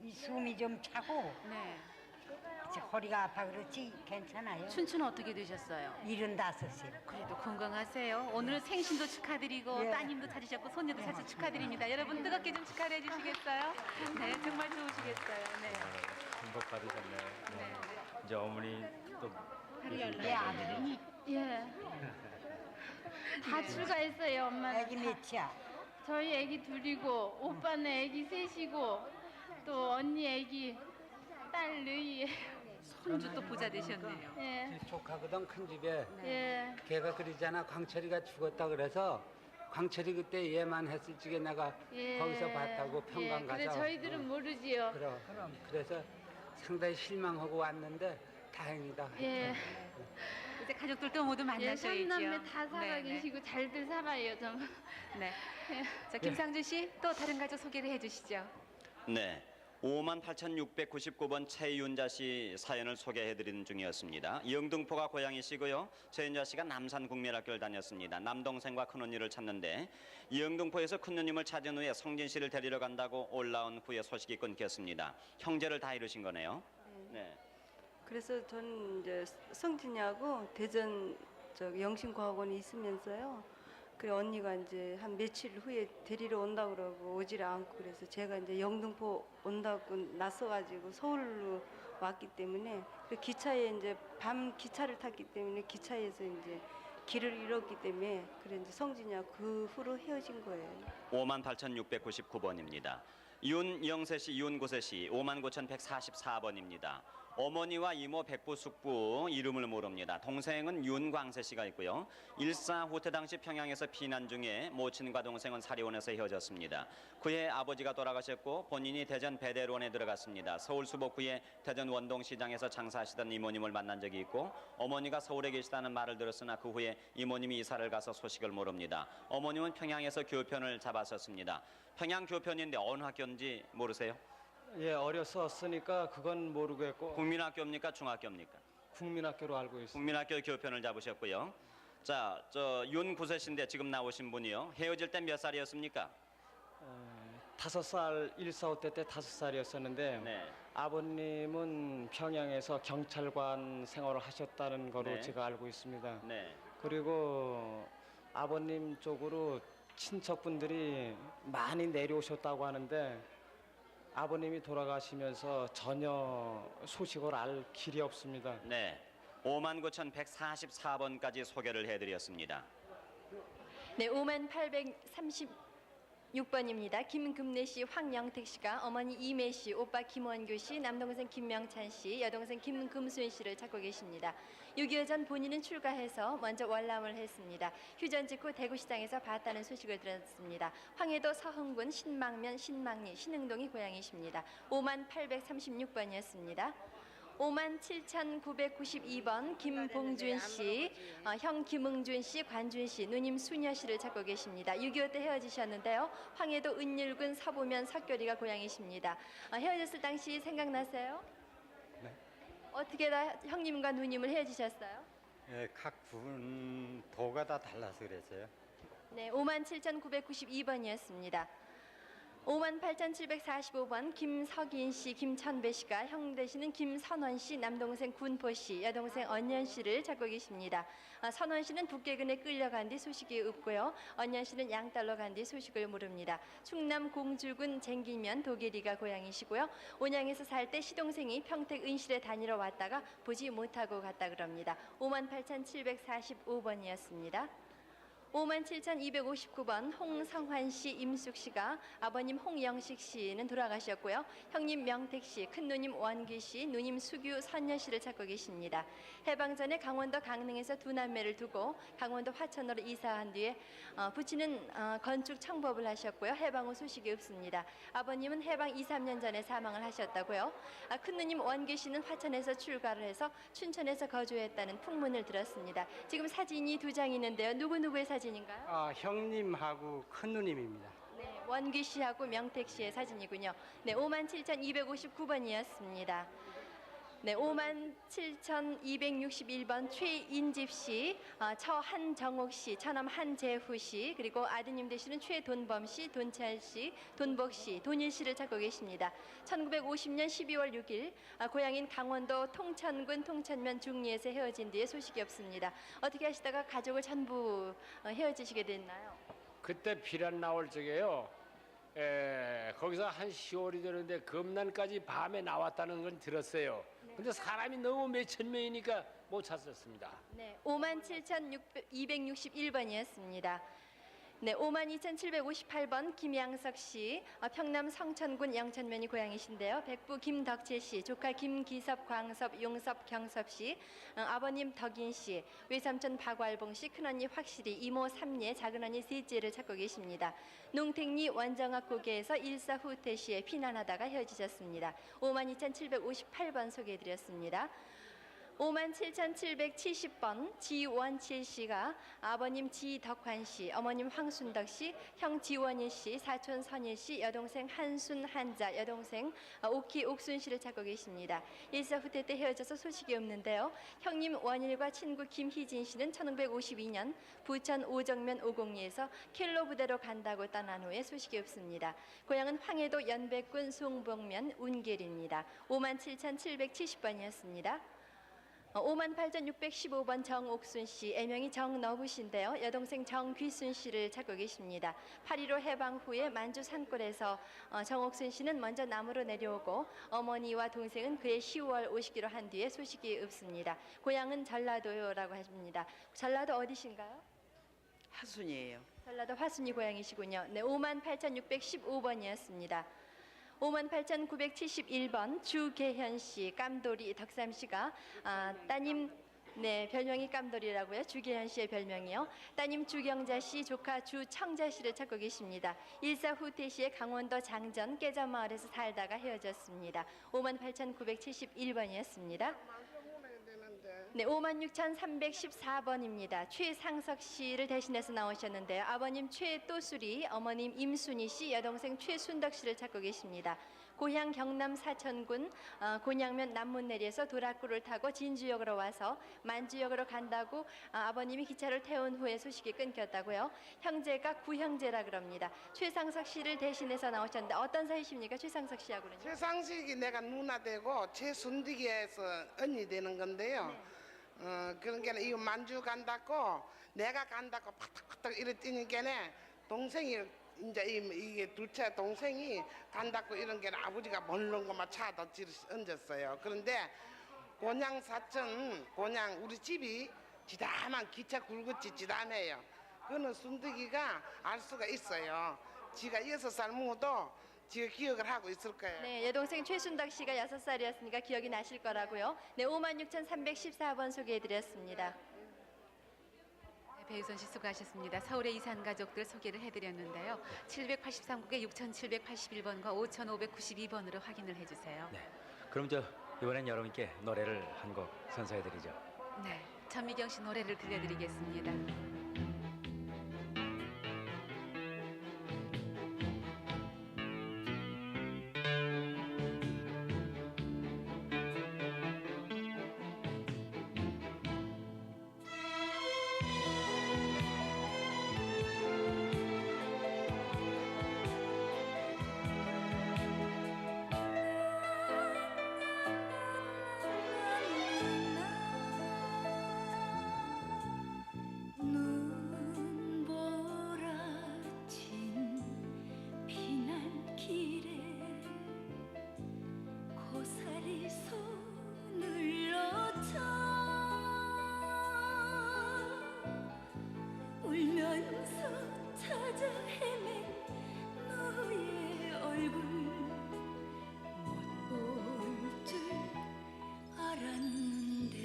이 숨이 좀 차고 네. 이제 허리가 아파 그렇지 괜찮아요. 춘추는 어떻게 되셨어요? 75살. 그래도 건강하세요. 오늘 생신도 축하드리고 예. 따님도 찾으셨고 손녀도 찾으셔서 축하드립니다. 여러분 뜨겁게 좀 축하해 주시겠어요? 네, 정말 좋으시겠어요. 네. 행복 받으셨네요. 이제 어머니 또 내 아들이니? 예. 다 출가했어요, 엄마. 애기 몇이야? 저희 애기 둘이고 오빠는 애기 셋이고 또 언니 애기 딸 르이예요. 손주 또 부자 되셨네요. 예. 조카거든 큰 집에. 예. 걔가 그러잖아 광철이가 죽었다 그래서 광철이 그때 얘만 했을 적에 내가 예. 거기서 봤다고 평강 예. 가서. 그래 저희들은 모르지요. 그래서 상당히 실망하고 왔는데 다행이다. 예. 이제 가족들도 모두 만나셔야죠. 예, 삼남매 다 살아 네, 네. 계시고 잘들 살아요, 정. 네. 자, 김상준 씨 또 다른 가족 소개를 해주시죠. 네. 58,699번 최윤자 씨 사연을 소개해드리는 중이었습니다. 영등포가 고향이시고요. 최윤자 씨가 남산국민학교를 다녔습니다. 남동생과 큰언니를 찾는데 영등포에서 큰누님을 찾은 후에 성진 씨를 데리러 간다고 올라온 후에 소식이 끊겼습니다. 형제를 다 이루신 거네요. 네. 그래서 저는 이제 성진이하고 대전 영신과학원에 있으면서요. 그래 언니가 이제 한 며칠 후에 데리러 온다고 그러고 오질 않고 그래서 제가 이제 영등포 온다고 났어가지고 서울로 왔기 때문에 그 기차에 이제 밤 기차를 탔기 때문에 기차에서 이제 길을 잃었기 때문에 그래 이제 성진이하고 그 후로 헤어진 거예요. 58,699번입니다. 윤영세 씨, 윤고세 씨 59,144번입니다. 어머니와 이모, 백부, 숙부 이름을 모릅니다. 동생은 윤광세 씨가 있고요. 일사후퇴 당시 평양에서 피난 중에 모친과 동생은 사리원에서 헤어졌습니다. 그해 아버지가 돌아가셨고 본인이 대전 배대론에 들어갔습니다. 서울 수복 후에 대전 원동시장에서 장사하시던 이모님을 만난 적이 있고 어머니가 서울에 계시다는 말을 들었으나 그 후에 이모님이 이사를 가서 소식을 모릅니다. 어머님은 평양에서 교편을 잡았었습니다. 평양 교편인데 어느 학교인지 모르세요? 예, 어려서 쓰니까 그건 모르겠고. 국민학교입니까? 중학교입니까? 국민학교로 알고 있습니다. 국민학교 교편을 잡으셨고요. 자, 저 윤구세 씨인데 지금 나오신 분이요. 헤어질 때 몇 살이었습니까? 5살, 일사후퇴 때 5살이었었는데 네. 아버님은 평양에서 경찰관 생활을 하셨다는 거로 네. 제가 알고 있습니다. 네. 그리고 아버님 쪽으로 친척분들이 많이 내려오셨다고 하는데 아버님이 돌아가시면서 전혀 소식을 알 길이 없습니다. 네. 59,144번까지 소개를 해드렸습니다. 네, 58,836번입니다. 김금래 씨, 황영택 씨가 어머니 이매 씨, 오빠 김원규 씨, 남동생 김명찬 씨, 여동생 김금순 씨를 찾고 계십니다. 6.25 전 본인은 출가해서 먼저 월남을 했습니다. 휴전 직후 대구시장에서 봤다는 소식을 들었습니다. 황해도 서흥군 신망면, 신망리, 신흥동이 고향이십니다. 58,836번이었습니다. 57,992번 김봉준 씨, 형 김응준 씨, 관준 씨, 누님 수녀 씨를 찾고 계십니다. 6.25 때 헤어지셨는데요. 황해도 은율군 서부면 석교리가 고향이십니다. 헤어졌을 당시 생각나세요? 네. 어떻게 다 형님과 누님을 헤어지셨어요? 예, 각 부분 도가 다 달라서 그랬어요. 네, 57,992번이었습니다. 58,745번 김석인 씨, 김천배 씨가 형 되시는 김선원 씨, 남동생 군포 씨, 여동생 언년 씨를 찾고 계십니다. 선원 씨는 북계근에 끌려간 뒤 소식이 없고요. 언년 씨는 양딸로 간 뒤 소식을 모릅니다. 충남 공주군 쟁기면 도계리가 고향이시고요. 온양에서 살 때 시동생이 평택 은실에 다니러 왔다가 보지 못하고 갔다 그럽니다. 58,745번이었습니다. 57,259번 홍성환 씨, 임숙 씨가 아버님 홍영식 씨는 돌아가셨고요. 형님 명택 씨, 큰누님 원기 씨, 누님 수규 선녀 씨를 찾고 계십니다. 해방 전에 강원도 강릉에서 두 남매를 두고 강원도 화천으로 이사한 뒤에 부친은 건축 청법을 하셨고요. 해방 후 소식이 없습니다. 아버님은 해방 2, 3년 전에 사망을 하셨다고요. 큰누님 원기 씨는 화천에서 출가를 해서 춘천에서 거주했다는 풍문을 들었습니다. 지금 사진이 두 장 있는데요. 누구누구의 사진인가요? 형님하고 큰누님입니다. 네, 원기 씨하고 명택 씨의 사진이군요. 네, 57,259번이었습니다. 네, 57,261번 최인집 씨, 처한정옥 씨, 처남 한재후 씨, 그리고 아드님 되시는 최돈범 씨, 돈철 씨, 돈복 씨, 돈일 씨를 찾고 계십니다. 1950년 12월 6일 고향인 강원도 통천군 통천면 중리에서 헤어진 뒤에 소식이 없습니다. 어떻게 하시다가 가족을 전부 헤어지시게 됐나요? 그때 비란 나올 적에요. 거기서 한 10월이 되는데 금난까지 밤에 나왔다는 건 들었어요. 근데 사람이 너무 몇천 명이니까 못 찾았습니다. 네, 57,261번이었습니다. 네, 52,758번 김양석 씨, 평남 성천군 영천면이 고향이신데요. 백부 김덕재 씨, 조카 김기섭, 광섭, 용섭, 경섭 씨, 아버님 덕인 씨, 외삼촌 박활봉 씨, 큰언니 확실히, 이모 삼례, 작은언니 셋째를 찾고 계십니다. 농택리 원정학 고개에서 일사후퇴 시에 피난하다가 헤어지셨습니다. 52,758번 소개해드렸습니다. 57,770번 지원칠 씨가 아버님 지덕환 씨, 어머님 황순덕 씨, 형 지원일 씨, 사촌 선일 씨, 여동생 한순 한자, 여동생 오키 옥순 씨를 찾고 계십니다. 일사후퇴 때 헤어져서 소식이 없는데요. 형님 원일과 친구 김희진 씨는 1952년 부천 오정면 오곡리에서 켈로 부대로 간다고 떠난 후에 소식이 없습니다. 고향은 황해도 연백군 송봉면 운계리입니다. 57,770번이었습니다. 58,615번 정옥순 씨, 애명이 정너부 씨인데요. 여동생 정귀순 씨를 찾고 계십니다. 8.15 해방 후에 만주 산골에서 정옥순 씨는 먼저 남으로 내려오고 어머니와 동생은 그해 10월 오시기로 한 뒤에 소식이 없습니다. 고향은 전라도라고 하십니다. 전라도 어디신가요? 하순이에요. 전라도 화순이 고향이시군요. 네, 58,615번이었습니다. 58,971번 주계현 씨, 깜돌이 덕삼 씨가 따님 네 별명이 깜돌이라고요. 주계현 씨의 별명이요. 따님 주경자 씨, 조카 주청자 씨를 찾고 계십니다. 일사 후퇴 시에 강원도 장전 깨자마을에서 살다가 헤어졌습니다. 58,971번이었습니다. 네, 56,314번입니다. 최상석 씨를 대신해서 나오셨는데요. 아버님 최또수리, 어머님 임순희 씨, 여동생 최순덕 씨를 찾고 계십니다. 고향 경남 사천군 곤양면 남문내리에서 도락구를 타고 진주역으로 와서 만주역으로 간다고 아버님이 기차를 태운 후에 소식이 끊겼다고요. 형제가 구형제라 그럽니다. 최상석 씨를 대신해서 나오셨는데 어떤 사이십니까? 최상석 씨하고는? 최상식이 내가 누나 되고 최순득이에서 언니 되는 건데요. 네. 그러니까 이 만주 간다고 내가 간다고 팍팍팍 이래 뛰니까네 동생이 이제 이게 둘째 동생이 간다고 이런 게 아버지가 멀른 것만 차다 얹었어요. 그런데 곤양 사천 곤양 우리 집이 지담한 기차 굴긋이 지담해요. 그거는 순득이가 알 수가 있어요. 지가 6살 먹어도 지가 기억을 하고 있을 거예요. 네, 여동생 최순덕 씨가 6살이었으니까 기억이 나실 거라고요. 네, 56,314번 소개해드렸습니다. 네, 배유선 씨 수고하셨습니다. 서울의 이산 가족들 소개를 해드렸는데요. 783국에 6,781번과 5,592번으로 확인을 해주세요. 네, 그럼 이번엔 여러분께 노래를 한 곡 선사해드리죠. 네, 전미경 씨 노래를 들려드리겠습니다. 눈보라진 피난길에 고사리 손을 넣자 울면서 찾아 헤맨 너의 얼굴 못 볼 줄 알았는데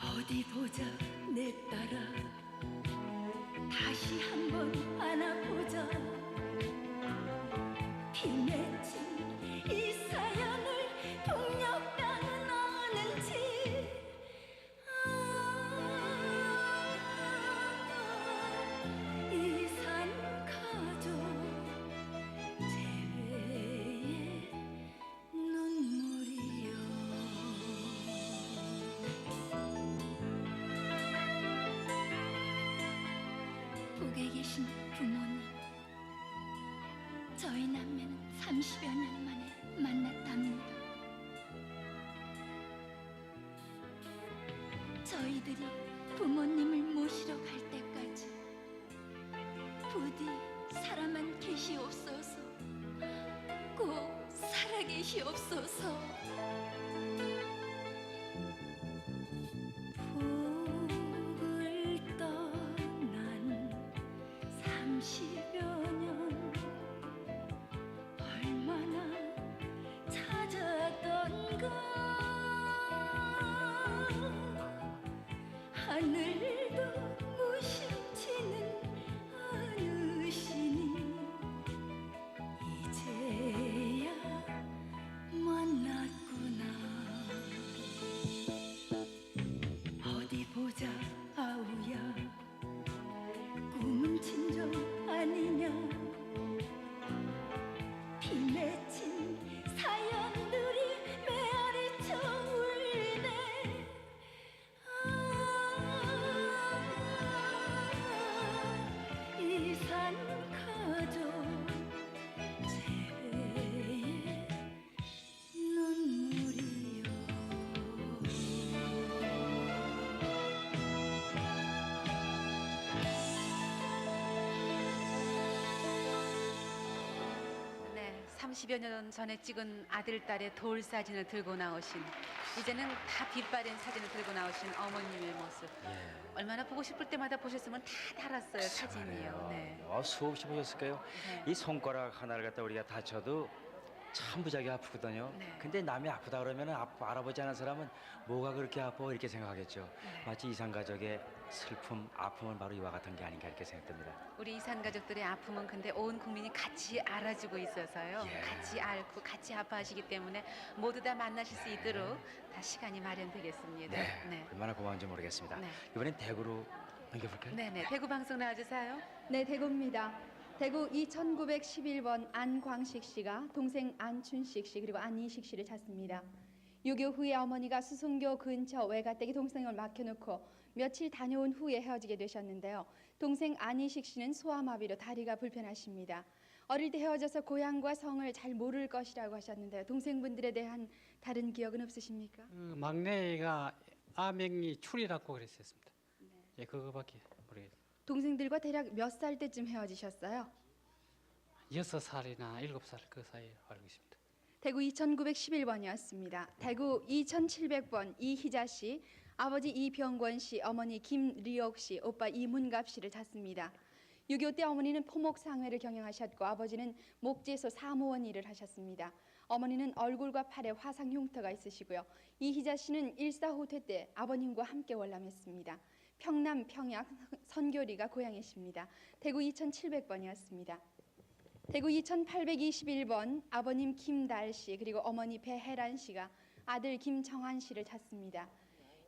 어디 보자 내 딸아 다시 한번 안아보자 피 맺힌 이 사연을 동력당은 아는지 이산 가족 제외의 눈물이여 북에 계신 부모님 저희 남매는 30여 년 만에 만났답니다. 저희들이 부모님을 모시러 갈 때까지 부디 살아만 계시옵소서 꼭 살아계시옵소서 북을 떠난 30여 년 얼마나 찾았던가 하늘도 무심치는 어르신이 이제야 만났구나 어디 보자 아우야 꿈은 진정 아니냐 피 맺힌 사연들이 메아리쳐 울네 30여 년 전에 찍은 아들, 딸의 돌 사진을 들고 나오신, 이제는 다 빛바랜 사진을 들고 나오신 어머님의 모습. 얼마나 보고 싶을 때마다 보셨으면 다 달았어요, 사진이요. 네. 수없이 보셨을까요? 이 손가락 하나를 갖다 우리가 다쳐도 참 무지하게 아프거든요. 근데 남이 아프다 그러면 알아보지 않은 사람은 뭐가 그렇게 아파 이렇게 생각하겠죠. 마치 이산가족의 슬픔, 아픔은 바로 이와 같은 게 아닌가 이렇게 생각됩니다. 우리 이산 가족들의 아픔은 근데 온 국민이 같이 알아주고 있어서요. 같이 앓고 같이 아파하시기 때문에 모두 다 만나실 수 있도록 다 시간이 마련되겠습니다. 네. 얼마나 고마운지 모르겠습니다. 네. 이번엔 대구로 넘겨볼까요? 네네. 대구 방송 나와주세요. 네, 대구입니다. 대구 2911번 안광식 씨가 동생 안춘식 씨 그리고 안이식 씨를 찾습니다. 유교 후에 어머니가 수성교 근처 외가댁에 동생을 맡겨놓고 며칠 다녀온 후에 헤어지게 되셨는데요. 동생 안이식 씨는 소아마비로 다리가 불편하십니다. 어릴 때 헤어져서 고향과 성을 잘 모를 것이라고 하셨는데요. 동생분들에 대한 다른 기억은 없으십니까? 막내가 아명이 출이라고 그랬었습니다. 예, 그거밖에 모르겠어요. 동생들과 대략 몇 살 때쯤 헤어지셨어요? 6살이나 7살 그 사이에 알고 있습니다. 대구 2911번이었습니다. 대구 2700번 이희자 씨, 아버지 이병권 씨, 어머니 김리옥 씨, 오빠 이문갑 씨를 찾습니다. 6.25 때 어머니는 포목상회를 경영하셨고 아버지는 목재소 사무원 일을 하셨습니다. 어머니는 얼굴과 팔에 화상 흉터가 있으시고요. 이희자 씨는 일사후퇴 때 아버님과 함께 월남했습니다. 평남 평양 선교리가 고향이십니다. 대구 2700번이었습니다. 대구 2821번 아버님 김달 씨 그리고 어머니 배혜란 씨가 아들 김정한 씨를 찾습니다.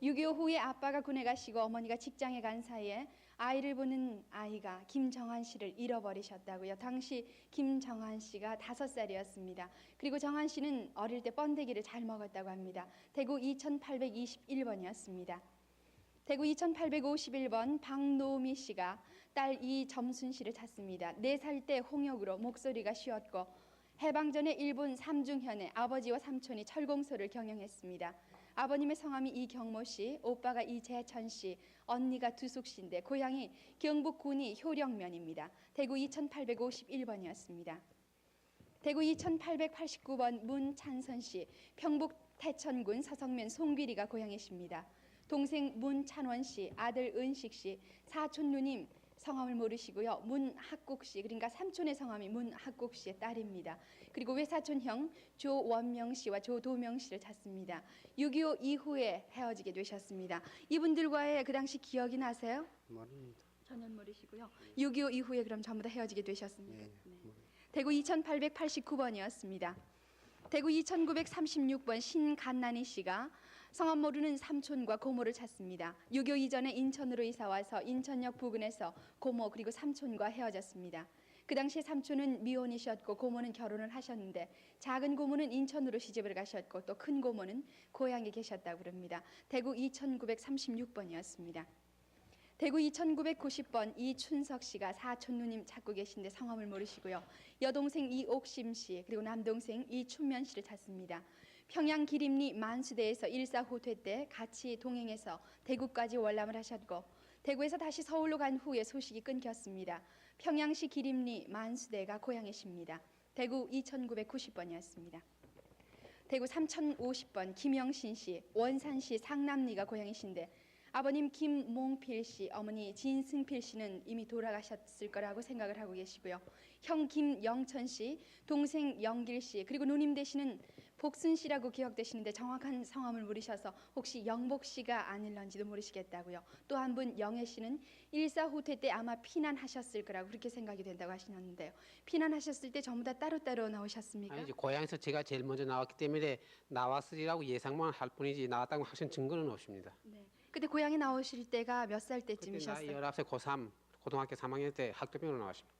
6.25 후에 아빠가 군에 가시고 어머니가 직장에 간 사이에 아이를 보는 아이가 김정한 씨를 잃어버리셨다고요. 당시 김정한 씨가 5살이었습니다. 그리고 정한 씨는 어릴 때 번데기를 잘 먹었다고 합니다. 대구 2821번이었습니다. 대구 2851번 박노미 씨가 딸 이점순 씨를 찾습니다. 4살 때 홍역으로 목소리가 쉬었고 해방 전에 일본 삼중현에 아버지와 삼촌이 철공소를 경영했습니다. 아버님의 성함이 이경모 씨, 오빠가 이재천 씨, 언니가 두숙 씨인데 고향이 경북 군위 효령면입니다. 대구 2851번이었습니다. 대구 2889번 문찬선 씨, 평북 태천군 서성면 송귀리가 고향이십니다. 동생 문찬원 씨, 아들 은식 씨, 사촌 누님 성함을 모르시고요. 문학국 씨, 그러니까 삼촌의 성함이 문학국 씨의 딸입니다. 그리고 외사촌 형 조원명 씨와 조도명 씨를 찾습니다. 6.25 이후에 헤어지게 되셨습니다. 이분들과의 그 당시 기억이 나세요? 모릅니다. 전혀 모르시고요. 6.25 이후에 그럼 전부 다 헤어지게 되셨습니다. 대구 2889번이었습니다. 대구 2936번 신간난이 씨가 성함 모르는 삼촌과 고모를 찾습니다. 6.25 이전에 인천으로 이사와서 인천역 부근에서 고모 그리고 삼촌과 헤어졌습니다. 그 당시에 삼촌은 미혼이셨고 고모는 결혼을 하셨는데 작은 고모는 인천으로 시집을 가셨고 또 큰 고모는 고향에 계셨다고 그럽니다. 대구 2936번이었습니다. 대구 2990번 이춘석 씨가 사촌 누님 찾고 계신데 성함을 모르시고요. 여동생 이옥심 씨 그리고 남동생 이춘면 씨를 찾습니다. 평양 기림리 만수대에서 일사후퇴 때 같이 동행해서 대구까지 월남을 하셨고 대구에서 다시 서울로 간 후에 소식이 끊겼습니다. 평양시 기림리 만수대가 고향이십니다. 대구 2990번이었습니다. 대구 3050번 김영신 씨, 원산시 상남리가 고향이신데 아버님 김몽필 씨, 어머니 진승필 씨는 이미 돌아가셨을 거라고 생각을 하고 계시고요. 형 김영천 씨, 동생 영길 씨, 그리고 누님 되시는 복순 씨라고 기억되시는데 정확한 성함을 모르셔서 혹시 영복 씨가 아닐런지도 모르시겠다고요. 또 한 분 영애 씨는 일사후퇴 때 아마 피난하셨을 거라고 그렇게 생각이 된다고 하시는데요. 피난하셨을 때 전부 다 따로따로 나오셨습니까? 아니죠. 고향에서 제가 제일 먼저 나왔기 때문에 나왔으리라고 예상만 할 뿐이지 나왔다고 확신 증거는 없습니다. 네. 그때 고향에 나오실 때가 몇 살 그때 때쯤이셨어요? 나이 19살 고3 고등학교 3학년 때 학도병으로 나왔습니다.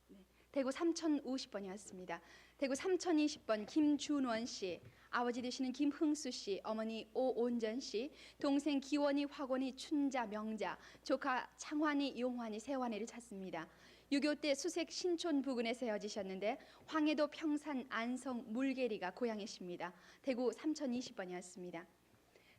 대구 3050번이었습니다. 대구 3020번 김준원 씨, 아버지 되시는 김흥수 씨, 어머니 오온전 씨, 동생 기원이, 화권이, 춘자, 명자, 조카 창환이, 용환이, 세환이를 찾습니다. 6.25 때 수색 신촌 부근에서 헤어지셨는데 황해도 평산 안성 물계리가 고향이십니다. 대구 3020번이었습니다.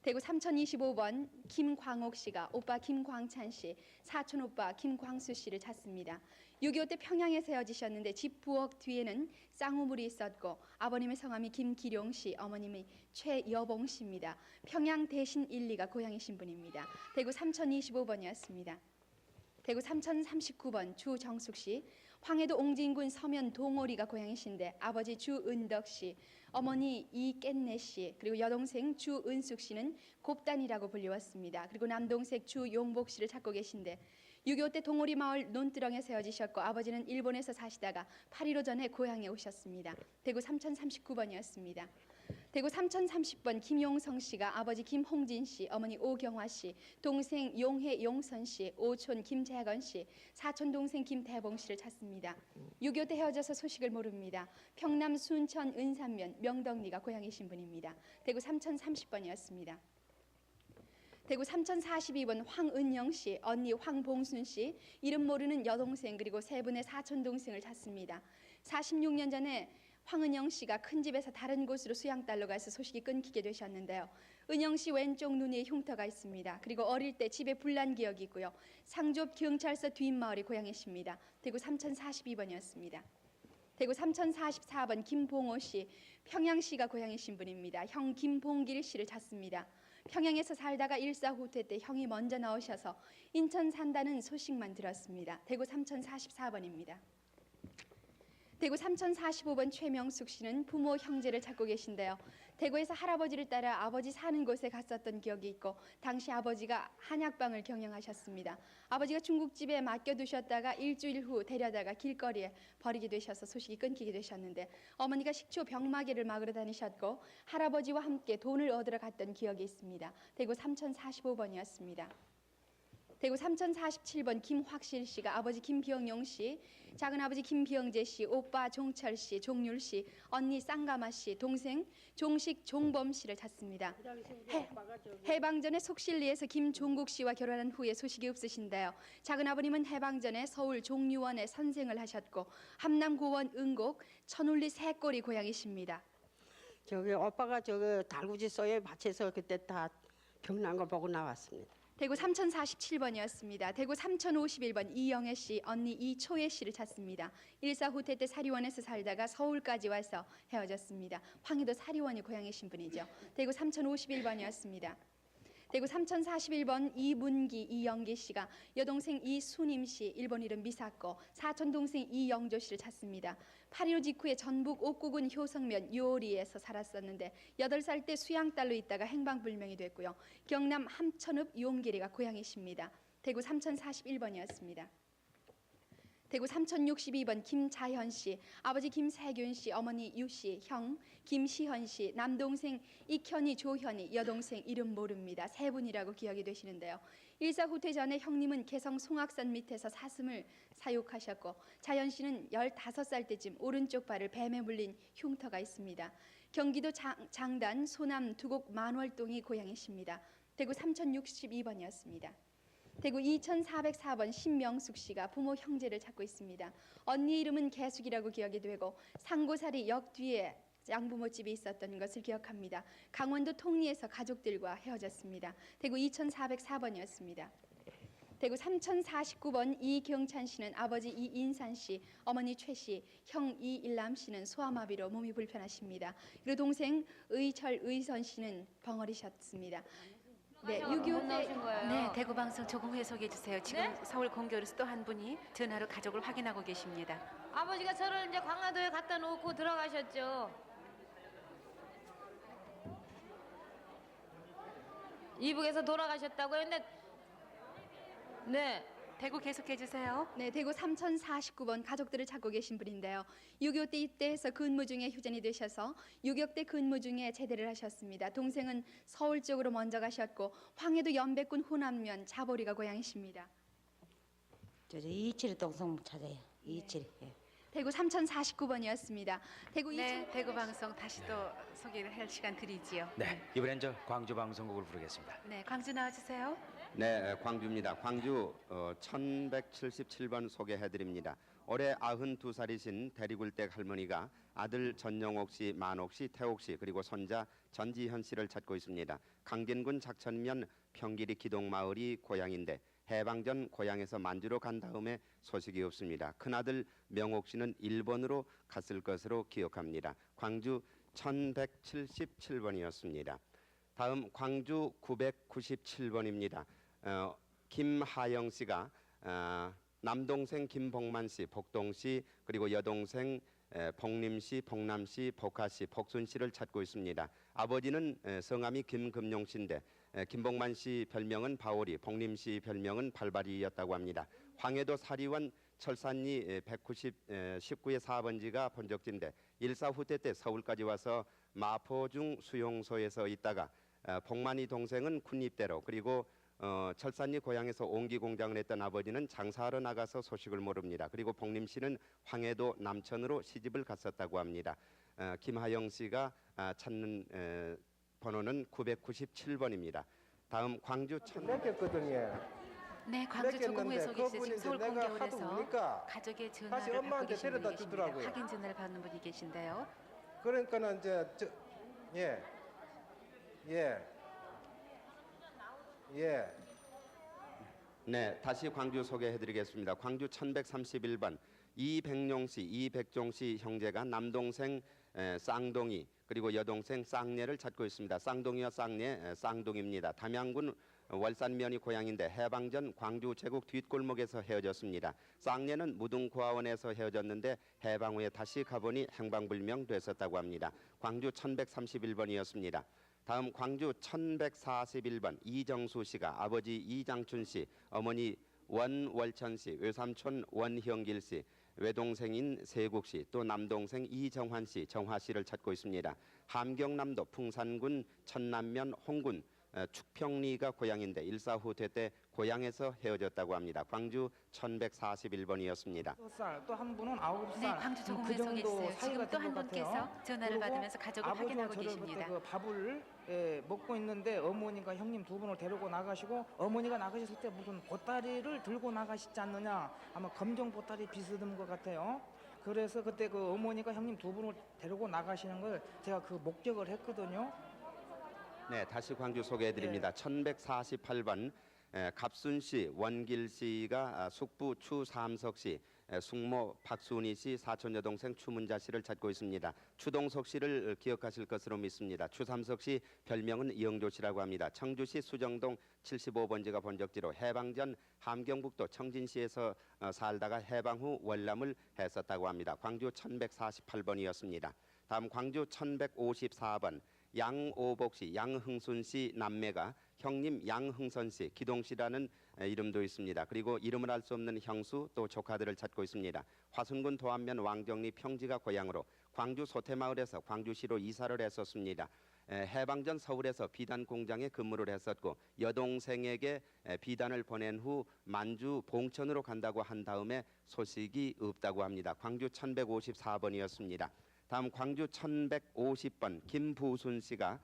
대구 3025번 김광옥 씨가 오빠 김광찬 씨, 사촌 오빠 김광수 씨를 찾습니다. 6.25 때 평양에서 헤어지셨는데 집 부엌 뒤에는 쌍우물이 있었고 아버님의 성함이 김기룡 씨, 어머님이 최여봉 씨입니다. 평양 대신 1, 2가 고향이신 분입니다. 대구 3025번이었습니다. 대구 3039번 주정숙 씨, 황해도 옹진군 서면 동오리가 고향이신데 아버지 주은덕 씨, 어머니 이깻네 씨, 그리고 여동생 주은숙 씨는 곱단이라고 불리웠습니다. 그리고 남동생 주용복 씨를 찾고 계신데 6.25 때 동오리 마을 논두렁에 헤어지셨고 아버지는 일본에서 사시다가 8.15 전에 고향에 오셨습니다. 대구 3039번이었습니다. 대구 3030번 김용성 씨가 아버지 김홍진 씨, 어머니 오경화 씨, 동생 용해 용선 씨, 오촌 김재건 씨, 사촌 동생 김대봉 씨를 찾습니다. 6.25 때 헤어져서 소식을 모릅니다. 평남 순천 은산면 명덕리가 고향이신 분입니다. 대구 3030번이었습니다. 대구 3042번 황은영 씨, 언니 황봉순 씨, 이름 모르는 여동생 그리고 세 분의 사촌 동생을 찾습니다. 46년 전에 황은영 씨가 큰 집에서 다른 곳으로 수양딸로 가서 소식이 끊기게 되셨는데요. 은영 씨 왼쪽 눈에 흉터가 있습니다. 그리고 어릴 때 집에 불난 기억이 있고요. 상조 경찰서 뒷마을이 고향이십니다. 대구 3042번이었습니다. 대구 3044번 김봉호 씨, 평양시가 고향이신 분입니다. 형 김봉길 씨를 찾습니다. 평양에서 살다가 일사후퇴 때 형이 먼저 나오셔서 인천 산다는 소식만 들었습니다. 대구 3044번입니다. 대구 3045번 최명숙 씨는 부모 형제를 찾고 계신데요. 대구에서 할아버지를 따라 아버지 사는 곳에 갔었던 기억이 있고 당시 아버지가 한약방을 경영하셨습니다. 아버지가 중국집에 맡겨두셨다가 일주일 후 데려다가 길거리에 버리게 되셔서 소식이 끊기게 되셨는데 어머니가 식초 병마개를 막으러 다니셨고 할아버지와 함께 돈을 얻으러 갔던 기억이 있습니다. 대구 3045번이었습니다. 대구 3047번 김확실 씨가 아버지 김병용 씨, 작은아버지 김병재 씨, 오빠 종철 씨, 종률 씨, 언니 쌍가마 씨, 동생 종식 종범 씨를 찾습니다. 해방전에 속실리에서 김종국 씨와 결혼한 후에 소식이 없으신데요. 작은아버님은 해방전에 서울 종류원에 선생을 하셨고 함남고원 응곡 천울리 새꼬리 고향이십니다. 저기 오빠가 저기 달구지 쏘에 밭에서 그때 다 경난 거 보고 나왔습니다. 대구 3047번이었습니다. 대구 3051번 이영애 씨, 언니 이초애 씨를 찾습니다. 일사후퇴 때 사리원에서 살다가 서울까지 와서 헤어졌습니다. 황해도 사리원이 고향이신 분이죠. 대구 3051번이었습니다. 대구 3041번 이문기 이영기 씨가 여동생 이순임 씨, 일본 이름 미사코, 사촌 동생 이영조 씨를 찾습니다. 8.15 직후에 전북 옥구군 효성면 요리에서 살았었는데 8살 때 수양딸로 있다가 행방불명이 됐고요. 경남 함천읍 용계리가 고향이십니다. 대구 3041번이었습니다. 대구 3062번 김자현 씨, 아버지 김세균 씨, 어머니 유 씨, 형 김시현 씨, 남동생 익현이, 조현이, 여동생 이름 모릅니다. 세 분이라고 기억이 되시는데요. 일사후퇴 전에 형님은 개성 송악산 밑에서 사슴을 사육하셨고 자현 씨는 15살 때쯤 오른쪽 발을 뱀에 물린 흉터가 있습니다. 경기도 장단 소남 두곡 만월동이 고향이십니다. 대구 3062번이었습니다. 대구 2404번 신명숙 씨가 부모 형제를 찾고 있습니다. 언니 이름은 개숙이라고 기억이 되고 상고사리 역 뒤에 양부모 집이 있었던 것을 기억합니다. 강원도 통리에서 가족들과 헤어졌습니다. 대구 2404번이었습니다. 대구 3049번 이경찬 씨는 아버지 이인산 씨, 어머니 최 씨, 형 이일남 씨는 소아마비로 몸이 불편하십니다. 그리고 동생 의철 의선 씨는 벙어리셨습니다. 네, 6.25 때 네, 대구 방송 조금 후에 소개해 주세요. 지금 서울 공교로서 또 한 분이 전화로 가족을 확인하고 계십니다. 아버지가 저를 이제 광화도에 갖다 놓고 들어가셨죠. 이북에서 돌아가셨다고요? 근데 네. 대구 계속해 주세요. 네, 대구 3049번 가족들을 찾고 계신 분인데요. 6.25 때 입대해서 근무 중에 휴전이 되셔서 6.25 때 근무 중에 제대를 하셨습니다. 동생은 서울 쪽으로 먼저 가셨고 황해도 연백군 호남면 자보리가 고향이십니다. 저 이칠이 동생 찾아요. 이칠이. 예. 대구 3049번이었습니다. 대구 네, 대구 방송 다시 또 소개를 할 시간 드리지요. 네, 이번엔 저 광주 방송국을 부르겠습니다. 네, 광주 나와주세요. 네, 광주입니다. 광주 1177번 소개해드립니다. 올해 92살이신 대리굴댁 할머니가 아들 전영옥 씨, 만옥 씨, 태옥 씨 그리고 손자 전지현 씨를 찾고 있습니다. 강진군 작천면 평길이 기동마을이 고향인데 해방 전 고향에서 만주로 간 다음에 소식이 없습니다. 큰아들 명옥 씨는 일본으로 갔을 것으로 기억합니다. 광주 1177번이었습니다. 다음 광주 997번입니다. 김하영 씨가 남동생 김복만 씨, 복동 씨, 그리고 여동생 복림 씨, 복남 씨, 복하 씨, 복순 씨를 찾고 있습니다. 아버지는 성함이 김금용 씨인데 김복만 씨 별명은 바오리, 복림 씨 별명은 발발이였다고 합니다. 황해도 사리원 철산리 119의 4번지가 본적지인데 일사 후퇴 때 서울까지 와서 마포중 수용소에서 있다가 복만이 동생은 군입대로, 그리고 철산리 고향에서 옹기 공장을 했던 아버지는 장사하러 나가서 소식을 모릅니다. 그리고 복림 씨는 황해도 남천으로 시집을 갔었다고 합니다. 김하영 씨가 찾는 번호는 997번입니다. 다음 광주 뺏겼거든요. 네, 광주 조공회석에 그 지금 서울 공개홀에서 가족의 다시 전화를 받고 엄마한테 계신 분이 데려다 계십니다. 주더라고요. 확인 전화를 받는 분이 계신데요. 그러니까는 이제 네, 다시 광주 소개해드리겠습니다. 광주 1131번 이백용 씨, 이백종 씨 형제가 남동생 쌍동이 그리고 여동생 쌍례를 찾고 있습니다. 쌍동이와 쌍례, 쌍동입니다. 담양군 월산면이 고향인데 해방 전 광주 제국 뒷골목에서 헤어졌습니다. 쌍례는 무등고아원에서 헤어졌는데 해방 후에 다시 가보니 행방불명 됐었다고 합니다. 광주 1131번이었습니다. 다음 광주 1141번 이정수 씨가 아버지 이장춘 씨, 어머니 원월천 씨, 외삼촌 원형길 씨, 외동생인 세국 씨, 또 남동생 이정환 씨, 정화 씨를 찾고 있습니다. 함경남도 풍산군 천남면 홍군 축평리가 고향인데 일사 후퇴 때 고향에서 헤어졌다고 합니다. 광주 1141번이었습니다. 또 한 분은 9살. 네, 광주 조공회석에 있어요. 지금 또 한 분께서 전화를 받으면서 가족을 확인하고 계십니다. 그 밥을 먹고 있는데 어머니가 형님 두 분을 데리고 나가시고 어머니가 나가셨을 때 무슨 보따리를 들고 나가시지 않느냐, 아마 검정 보따리 비슷한 것 같아요. 그래서 그때 그 어머니가 형님 두 분을 데리고 나가시는 걸 제가 그 목격을 했거든요. 네, 다시 광주 소개해드립니다. 1148번 갑순 씨, 원길 씨가 숙부 추삼석 씨, 숙모 박순희 씨, 사촌 여동생 추문자 씨를 찾고 있습니다. 추동석 씨를 기억하실 것으로 믿습니다. 추삼석 씨 별명은 이영조 씨라고 합니다. 청주시 수정동 75번지가 본적지로 해방 전 함경북도 청진시에서 살다가 해방 후 월남을 했었다고 합니다. 광주 1148번이었습니다. 다음 광주 1154번 양오복 씨, 양흥순 씨 남매가 형님 양흥선 씨, 기동 씨라는 이름도 있습니다. 그리고 이름을 알 수 없는 형수 또 조카들을 찾고 있습니다. 화순군 도안면 왕정리 평지가 고향으로 광주 소태마을에서 광주시로 이사를 했었습니다. 해방 전 서울에서 비단 공장에 근무를 했었고 여동생에게 비단을 보낸 후 만주 봉천으로 간다고 한 다음에 소식이 없다고 합니다. 광주 1154번이었습니다. 다음 광주 1150번 김부순 씨가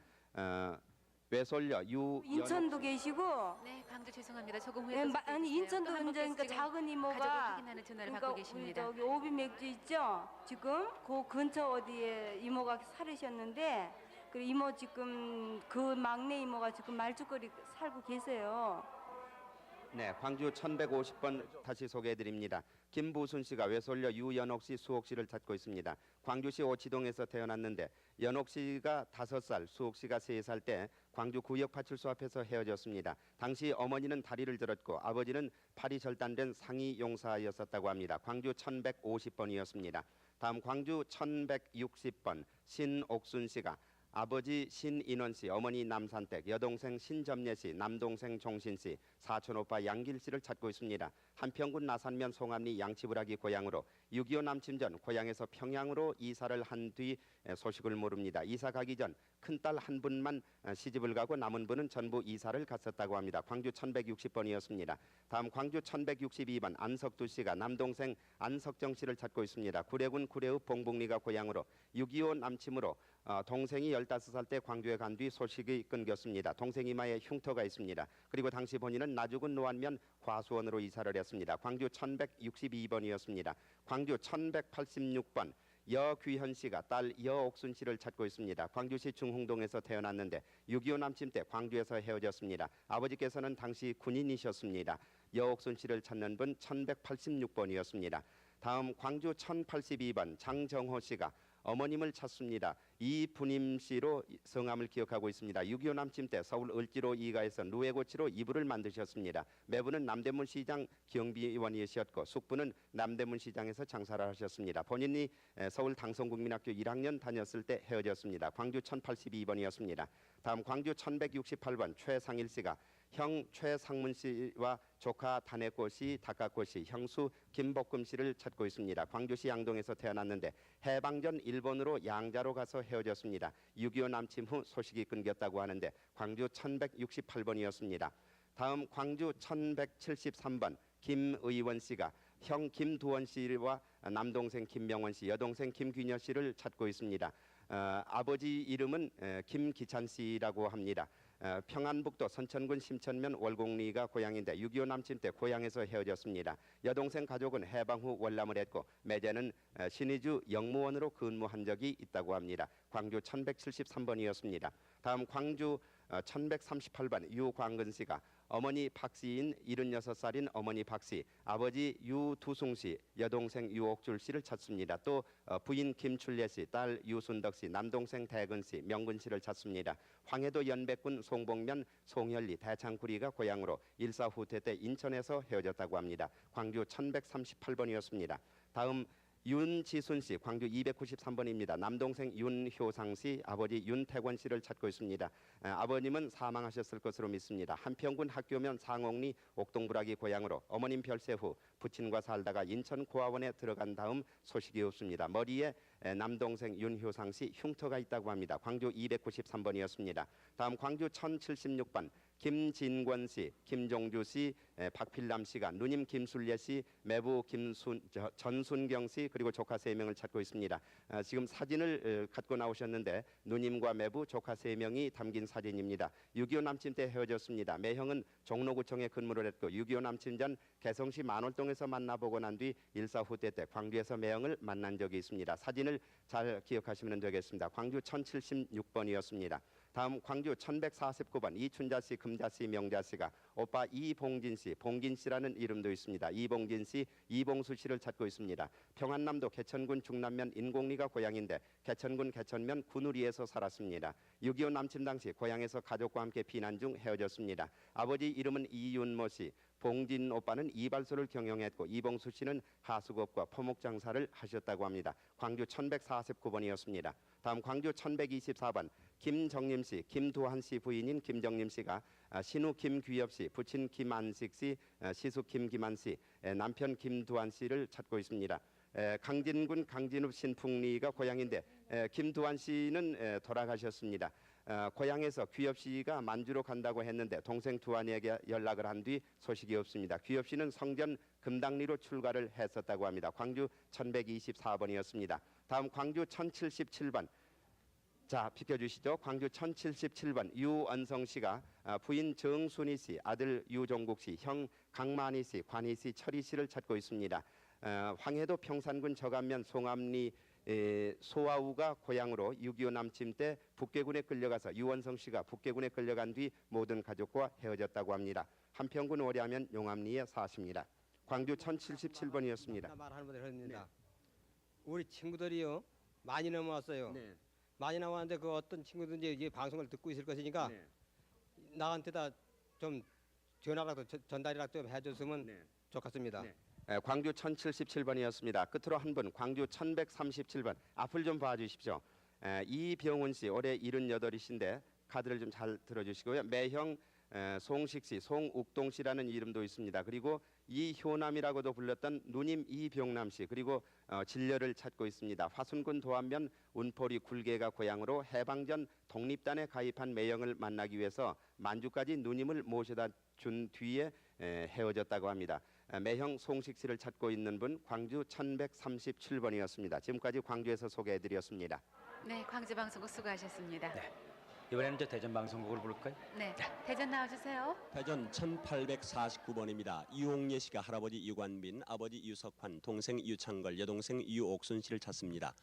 외솔려 인천도 계시고. 네, 광주 죄송합니다. 조금 후에 아니 인천도 이제 그러니까 작은 이모가 가족을 확인하는 전화를 받고 계십니다. 우리 저기 오비 맥주 있죠? 지금 그 근처 어디에 이모가 살으셨는데 그 이모 지금 그 막내 이모가 지금 말죽거리 살고 계세요. 네, 광주 1150번 다시 소개해드립니다. 김부순 씨가 외솔려 유연옥 씨, 수옥 씨를 찾고 있습니다. 광주시 오치동에서 태어났는데 연옥 씨가 5살, 수옥 씨가 3살 때 광주 구역 파출소 앞에서 헤어졌습니다. 당시 어머니는 다리를 들었고 아버지는 팔이 절단된 상위 용사였었다고 합니다. 광주 1150번이었습니다. 다음 광주 1160번 신옥순 씨가 아버지 신인원 씨, 어머니 남산댁, 여동생 신점례 씨, 남동생 종신 씨, 사촌 오빠 양길 씨를 찾고 있습니다. 한평군 나산면 송암리 양치부라기 고향으로 6.25 남침 전 고향에서 평양으로 이사를 한 뒤 소식을 모릅니다. 이사 가기 전 큰딸 한 분만 시집을 가고 남은 분은 전부 이사를 갔었다고 합니다. 광주 1160번이었습니다. 다음 광주 1162번 안석두 씨가 남동생 안석정 씨를 찾고 있습니다. 구례군 구례읍 봉북리가 고향으로 6.25 남침으로 동생이 15살 때 광주에 간 뒤 소식이 끊겼습니다. 동생 이마에 흉터가 있습니다. 그리고 당시 본인은 나주군 노안면 과수원으로 이사를 했습니다. 광주 1162번이었습니다. 광주 1186번 여귀현 씨가 딸 여옥순 씨를 찾고 있습니다. 광주시 중흥동에서 태어났는데 6.25 남침 때 광주에서 헤어졌습니다. 아버지께서는 당시 군인이셨습니다. 여옥순 씨를 찾는 분 1186번이었습니다. 다음 광주 1082번 장정호 씨가 어머님을 찾습니다. 이분임 씨로 성함을 기억하고 있습니다. 6.25 남침 때 서울 을지로 이가에서 누에고치로 이불을 만드셨습니다. 매부는 남대문 시장 경비원이셨고 숙부는 남대문 시장에서 장사를 하셨습니다. 본인이 서울 당성국민학교 1학년 다녔을 때 헤어졌습니다. 광주 1082번이었습니다. 다음 광주 1168번 최상일 씨가 형 최상문 씨와 조카 다네코 씨, 다카코 씨, 형수 김복금 씨를 찾고 있습니다. 광주시 양동에서 태어났는데 해방 전 일본으로 양자로 가서 헤어졌습니다. 6.25 남침 후 소식이 끊겼다고 하는데 광주 1168번이었습니다. 다음 광주 1173번 김의원 씨가 형 김두원 씨와 남동생 김명원 씨, 여동생 김귀녀 씨를 찾고 있습니다. 아버지 이름은 김기찬 씨라고 합니다. 평안북도 선천군 심천면 월곡리가 고향인데 6.25 남침 때 고향에서 헤어졌습니다. 여동생 가족은 해방 후 월남을 했고 매제는 신의주 영무원으로 근무한 적이 있다고 합니다. 광주 1173번이었습니다. 다음 광주 1138번 유광근 씨가 어머니 박씨인 76살인 어머니 박씨, 아버지 유두승 씨, 여동생 유옥줄 씨를 찾습니다. 또 부인 김출례 씨, 딸 유순덕 씨, 남동생 대근 씨, 명근 씨를 찾습니다. 황해도 연백군 송복면 송현리 대창구리가 고향으로 일사 후퇴 때 인천에서 헤어졌다고 합니다. 광주 1138번이었습니다. 다음 윤지순 씨, 광주 293번입니다. 남동생 윤효상 씨, 아버지 윤태권 씨를 찾고 있습니다. 아버님은 사망하셨을 것으로 믿습니다. 한평군 학교면 상옥리 옥동부락이 고향으로 어머님 별세 후 부친과 살다가 인천 고아원에 들어간 다음 소식이 없습니다. 머리에 남동생 윤효상 씨 흉터가 있다고 합니다. 광주 293번이었습니다. 다음 광주 1076번 김진권 씨, 김종주 씨, 박필남 씨가 누님 김순례 씨, 매부 전순경 씨 그리고 조카 3명을 찾고 있습니다. 지금 사진을 갖고 나오셨는데 누님과 매부 조카 3명이 담긴 사진입니다. 6.25 남침 때 헤어졌습니다. 매형은 종로구청에 근무를 했고 6.25 남침 전 개성시 만월동에서 만나보고 난 뒤 일사 후퇴 때 광주에서 매형을 만난 적이 있습니다. 사진을 잘 기억하시면 되겠습니다. 광주 1076번이었습니다. 다음 광주 1149번 이춘자 씨, 금자 씨, 명자 씨가 오빠 이봉진 씨, 봉긴 씨라는 이름도 있습니다. 이봉진 씨, 이봉수 씨를 찾고 있습니다. 평안남도 개천군 중남면 인곡리가 고향인데 개천군 개천면 군우리에서 살았습니다. 6.25 남침 당시 고향에서 가족과 함께避난 중 헤어졌습니다. 아버지 이름은 이윤모 씨, 봉진 오빠는 이발소를 경영했고 이봉수 씨는 하수급과 포목 장사를 하셨다고 합니다. 광주 1149번이었습니다. 다음 광주 1124번 김정림 씨, 김두한 씨 부인인 김정림 씨가 신우 김귀엽 씨, 부친 김안식 씨, 시숙 김기만 씨, 남편 김두한 씨를 찾고 있습니다. 강진군 강진읍 신풍리가 고향인데 김두한 씨는 돌아가셨습니다. 고향에서 귀엽 씨가 만주로 간다고 했는데 동생 두한이에게 연락을 한 뒤 소식이 없습니다. 귀엽 씨는 성전 금당리로 출가를 했었다고 합니다. 광주 1124번이었습니다. 다음 광주 1077번. 자, 비켜주시죠. 광주 1077번 유언성 씨가 부인 정순희 씨, 아들 유종국 씨, 형 강만희 씨, 관희 씨, 철희 씨를 찾고 있습니다. 황해도 평산군 저감면 송암리 소아우가 고향으로 6.25 남침 때 북계군에 끌려가서 유원성 씨가 북계군에 끌려간 뒤 모든 가족과 헤어졌다고 합니다. 한평군 오려면 용암리에 사십니다. 광주 1077번이었습니다. 말하는 분들 합니다. 우리 친구들이요 많이 넘어왔어요. 많이 나왔는데 그 어떤 친구든지 이 방송을 듣고 있을 것이니까 나한테다 좀 전화라도 전달이라도 좀 해줬으면 좋겠습니다. 광주 1077번이었습니다. 끝으로 한 분 광주 1137번 앞을 좀 봐주십시오. 이병훈 씨 올해 78이신데 카드를 좀 잘 들어주시고요. 매형 송식 씨, 송욱동 씨라는 이름도 있습니다. 그리고 이효남이라고도 불렸던 누님 이병남 씨 그리고 진료를 찾고 있습니다. 화순군 도안면 운포리 굴계가 고향으로 해방전 독립단에 가입한 매형을 만나기 위해서 만주까지 누님을 모셔다 준 뒤에 헤어졌다고 합니다. 매형 송식 씨를 찾고 있는 분 광주 1137번이었습니다. 지금까지 광주에서 소개해드렸습니다. 네, 광주방송국 수고하셨습니다. 이번에는 저 대전 방송국을 부를까요? 네, 대전 나와주세요. 대전 1849번입니다. 이홍예 씨가 할아버지 유관빈, 아버지 유석환, 동생 유창걸, 여동생 유옥순 씨를 찾습니다.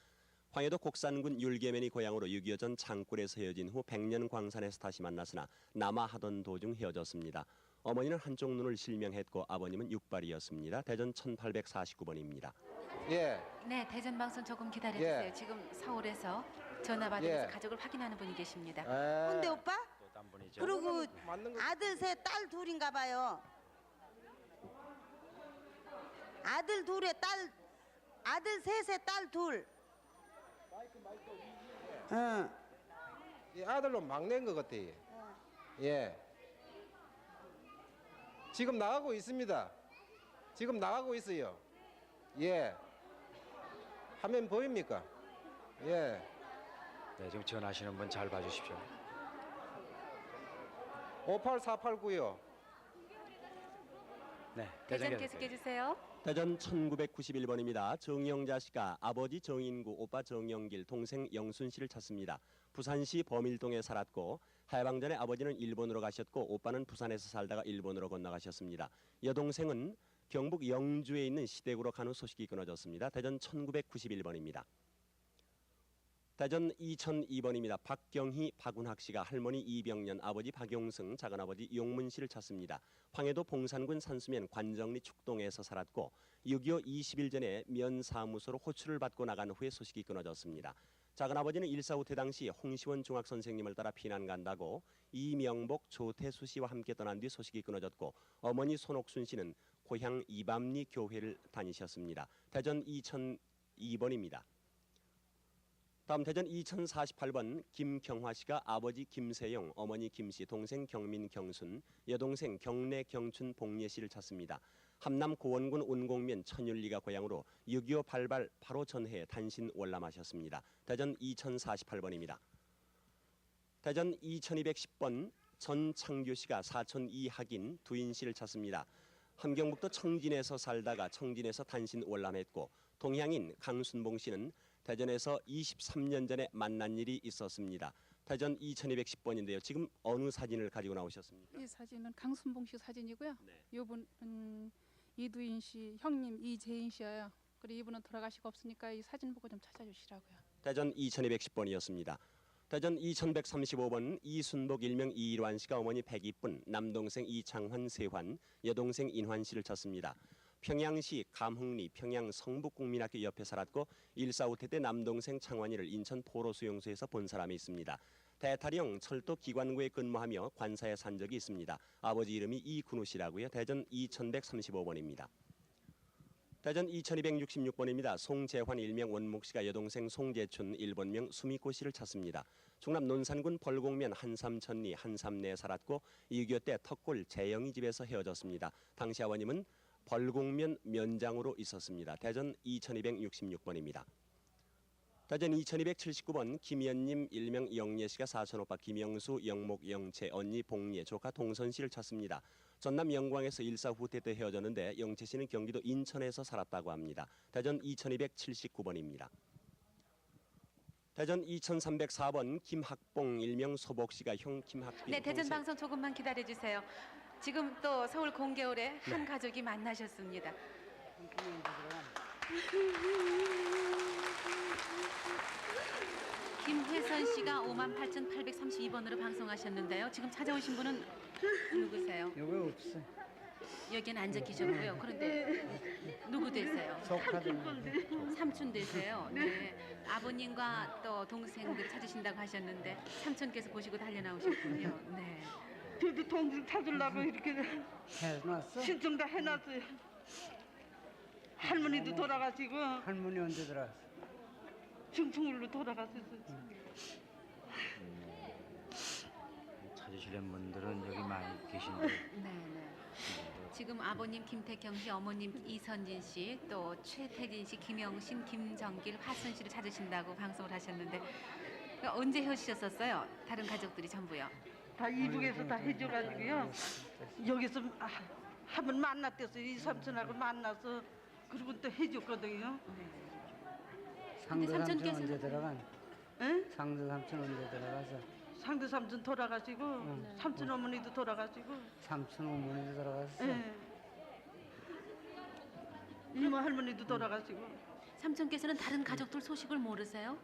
황해도 곡산군 율계면이 고향으로 6.25 전 창굴에서 헤어진 후 백년 광산에서 다시 만났으나 남아하던 도중 헤어졌습니다. 어머니는 한쪽 눈을 실명했고 아버님은 육발이었습니다. 대전 1849번입니다. 예. 네, 대전 방송 조금 기다려주세요. 예. 지금 서울에서 전화 받으면서 예. 가족을 확인하는 분이 계십니다. 근데 오빠? 딴 분이죠. 그리고 아들 셋, 딸 둘인가 봐요. 아들 둘에 아들 셋에 딸 둘. 응. 이 아들로 막내인 것 같아요. 예. 지금 나가고 있습니다. 지금 나가고 있어요. 예. 화면 보입니까? 예. 네, 지금 전화하시는 분 잘 봐주십시오. 58489요. 네, 대전 계속해 주세요. 대전 1991번입니다. 정영자 씨가 아버지 정인구, 오빠 정영길, 동생 영순 씨를 찾습니다. 부산시 범일동에 살았고 해방 전에 아버지는 일본으로 가셨고 오빠는 부산에서 살다가 일본으로 건너가셨습니다. 여동생은 경북 영주에 있는 시댁으로 간 후 소식이 끊어졌습니다. 대전 1991번입니다. 대전 2002번입니다. 박경희, 박운학 씨가 할머니 이병년, 아버지 박용승, 작은아버지 용문 씨를 찾습니다. 황해도 봉산군 산수면 관정리 축동에서 살았고 6.25 20일 전에 면사무소로 호출을 받고 나간 후에 소식이 끊어졌습니다. 작은아버지는 일사후퇴 당시 홍시원 중학선생님을 따라 피난 간다고 이명복, 조태수 씨와 함께 떠난 뒤 소식이 끊어졌고 어머니 손옥순 씨는 고향 이밤리 교회를 다니셨습니다. 대전 2002번입니다. 다음 대전 2048번 김경화 씨가 아버지 김세용, 어머니 김씨, 동생 경민 경순, 여동생 경래 경춘 복례 씨를 찾습니다. 함남 고원군 운곡면 천율리가 고향으로 6.25 발발 바로 전해에 단신 월남하셨습니다. 대전 2048번입니다. 대전 2210번 전창규 씨가 사촌 이학인 두인 씨를 찾습니다. 함경북도 청진에서 살다가 청진에서 단신 월남했고 동향인 강순봉 씨는 대전에서 23년 전에 만난 일이 있었습니다. 대전 2210번인데요. 지금 어느 사진을 가지고 나오셨습니까? 이 사진은 강순봉 씨 사진이고요. 이분은 이두인 씨 형님 이재인 씨예요. 그리고 이분은 돌아가시고 없으니까 이 사진 보고 좀 찾아주시라고요. 대전 2210번이었습니다. 대전 2135번 이순복 일명 이일환 씨가 어머니 백이쁜, 남동생 이창환 세환, 여동생 인환 씨를 찾습니다. 평양시 감흥리 평양 성북국민학교 옆에 살았고 1.4.5태 때 남동생 창환이를 인천 포로수용소에서 본 사람이 있습니다. 대타령 철도 기관구에 근무하며 관사에 산 적이 있습니다. 아버지 이름이 이근우 씨라고요. 대전 2135번입니다. 대전 2266번입니다. 송재환 일명 원목 씨가 여동생 송재춘 일본명 수미코 씨를 찾습니다. 충남 논산군 벌곡면 한삼천리 한삼내에 살았고 6.25 때 턱골 재영이 집에서 헤어졌습니다. 당시 아버님은 벌곡면 면장으로 있었습니다. 대전 2266번입니다. 대전 2279번 김연님 일명 영예 씨가 사촌오빠 김영수, 영목, 영채, 언니 봉예, 조카 동선 씨를 찾습니다. 전남 영광에서 1.4후퇴 때 헤어졌는데 영채 씨는 경기도 인천에서 살았다고 합니다. 대전 2279번입니다. 대전 2304번 김학봉 일명 소복 씨가 형 김학빈. 네, 대전 방송 조금만 기다려 주세요. 지금 또 서울 공개홀에 한 가족이 만나셨습니다. 김혜선 씨가 58,832번으로 방송하셨는데요. 지금 찾아오신 분은 누구세요? 여기 없어. 여기는 안 적히셨고요. 그런데 누구 되세요? 삼촌 되세요. 네. 아버님과 또 동생들 찾으신다고 하셨는데 삼촌께서 보시고 달려 나오셨군요. 네. 저도 동생 찾으려고 이렇게 해놨어? 신청 다 해놨어요. 할머니도 돌아가시고. 할머니 언제 들어왔어? 중풍으로 돌아가셨어요. 찾으시는 분들은 여기 많이 계신데. 네. 지금 아버님 김태경 씨, 어머님 이선진 씨, 또 최태진 씨, 김영신, 김정길, 화순 씨를 찾으신다고 방송을 하셨는데 언제 헤어지셨었어요? 다른 가족들이 전부요? 다 이북에서 다 해줘가지고요. 여기서 한번 만났댔어요. 이 삼촌하고 만나서 그리고 또 해줬거든요. 상도 삼촌 삼촌께서는- 언제 들어간? 응? 상도 삼촌 언제 들어가서? 상도 삼촌 돌아가시고 삼촌 어머니도 돌아가시고. 삼촌 어머니도 들어갔어? 네. 이모 할머니도 돌아가시고. 삼촌께서는 다른 가족들 소식을 모르세요?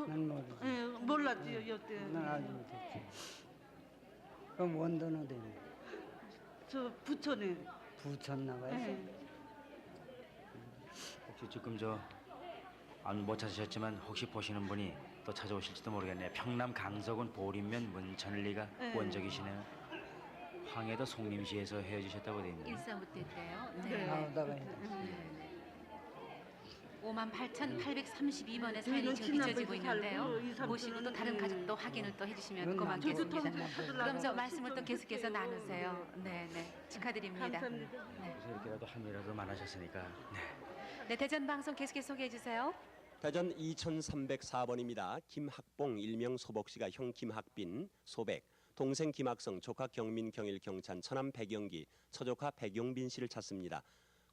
난 모르지. 예, 몰랐지요, 여태. 난 알지 못했지. 그럼 원도는 어디 있니? 저 부천에. 부천 나가요? 네. 혹시 지금 못 찾으셨지만 혹시 보시는 분이 또 찾아오실지도 모르겠네요. 평남 강서군 보림면 문천리가 네. 원적이시네요. 황해도 송림시에서 헤어지셨다고 되어 있네요. 일사부 때 때요. 네. 나오다가 58,832번의 사연이 저희는 지금 빚어지고 지난번에 있는데요. 살고 이 삼촌은 보시고 또 다른 가족도 확인을 또 해주시면 저도 고맙겠습니다. 통장 그럼 저 말씀을 또 계속해서 나누세요. 네네 축하드립니다. 감사합니다. 그래서 이렇게라도 한 일이라도 만나셨으니까. 네 대전 방송 계속해서 소개해 주세요. 대전 2304번입니다. 김학봉 일명 소복씨가 형 김학빈 소백, 동생 김학성, 조카 경민 경일 경찬, 처남 백영기, 처조카 백용빈 씨를 찾습니다.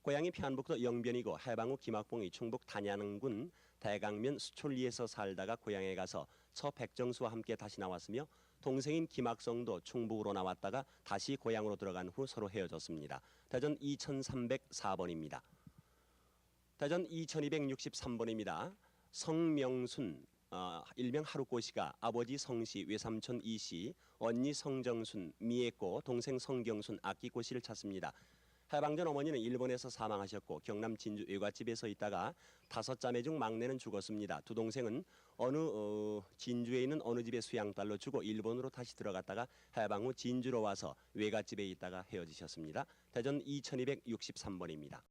고향이 평안북도 영변이고 해방 후 김학봉이 충북 단양군 대강면 수촌리에서 살다가 고향에 가서 처 백정수와 함께 다시 나왔으며 동생인 김학성도 충북으로 나왔다가 다시 고향으로 들어간 후 서로 헤어졌습니다. 대전 2304번입니다. 대전 2263번입니다. 성명순 일명 하루꼬씨가 아버지 성씨, 외삼촌 이씨, 언니 성정순, 미애꼬, 동생 성경순, 아끼꼬씨를 찾습니다. 해방 전 어머니는 일본에서 사망하셨고 경남 진주 외갓집에서 있다가 5자매 중 막내는 죽었습니다. 두 동생은 진주에 있는 어느 집에 수양딸로 주고 일본으로 다시 들어갔다가 해방 후 진주로 와서 외갓집에 있다가 헤어지셨습니다. 대전 2263번입니다.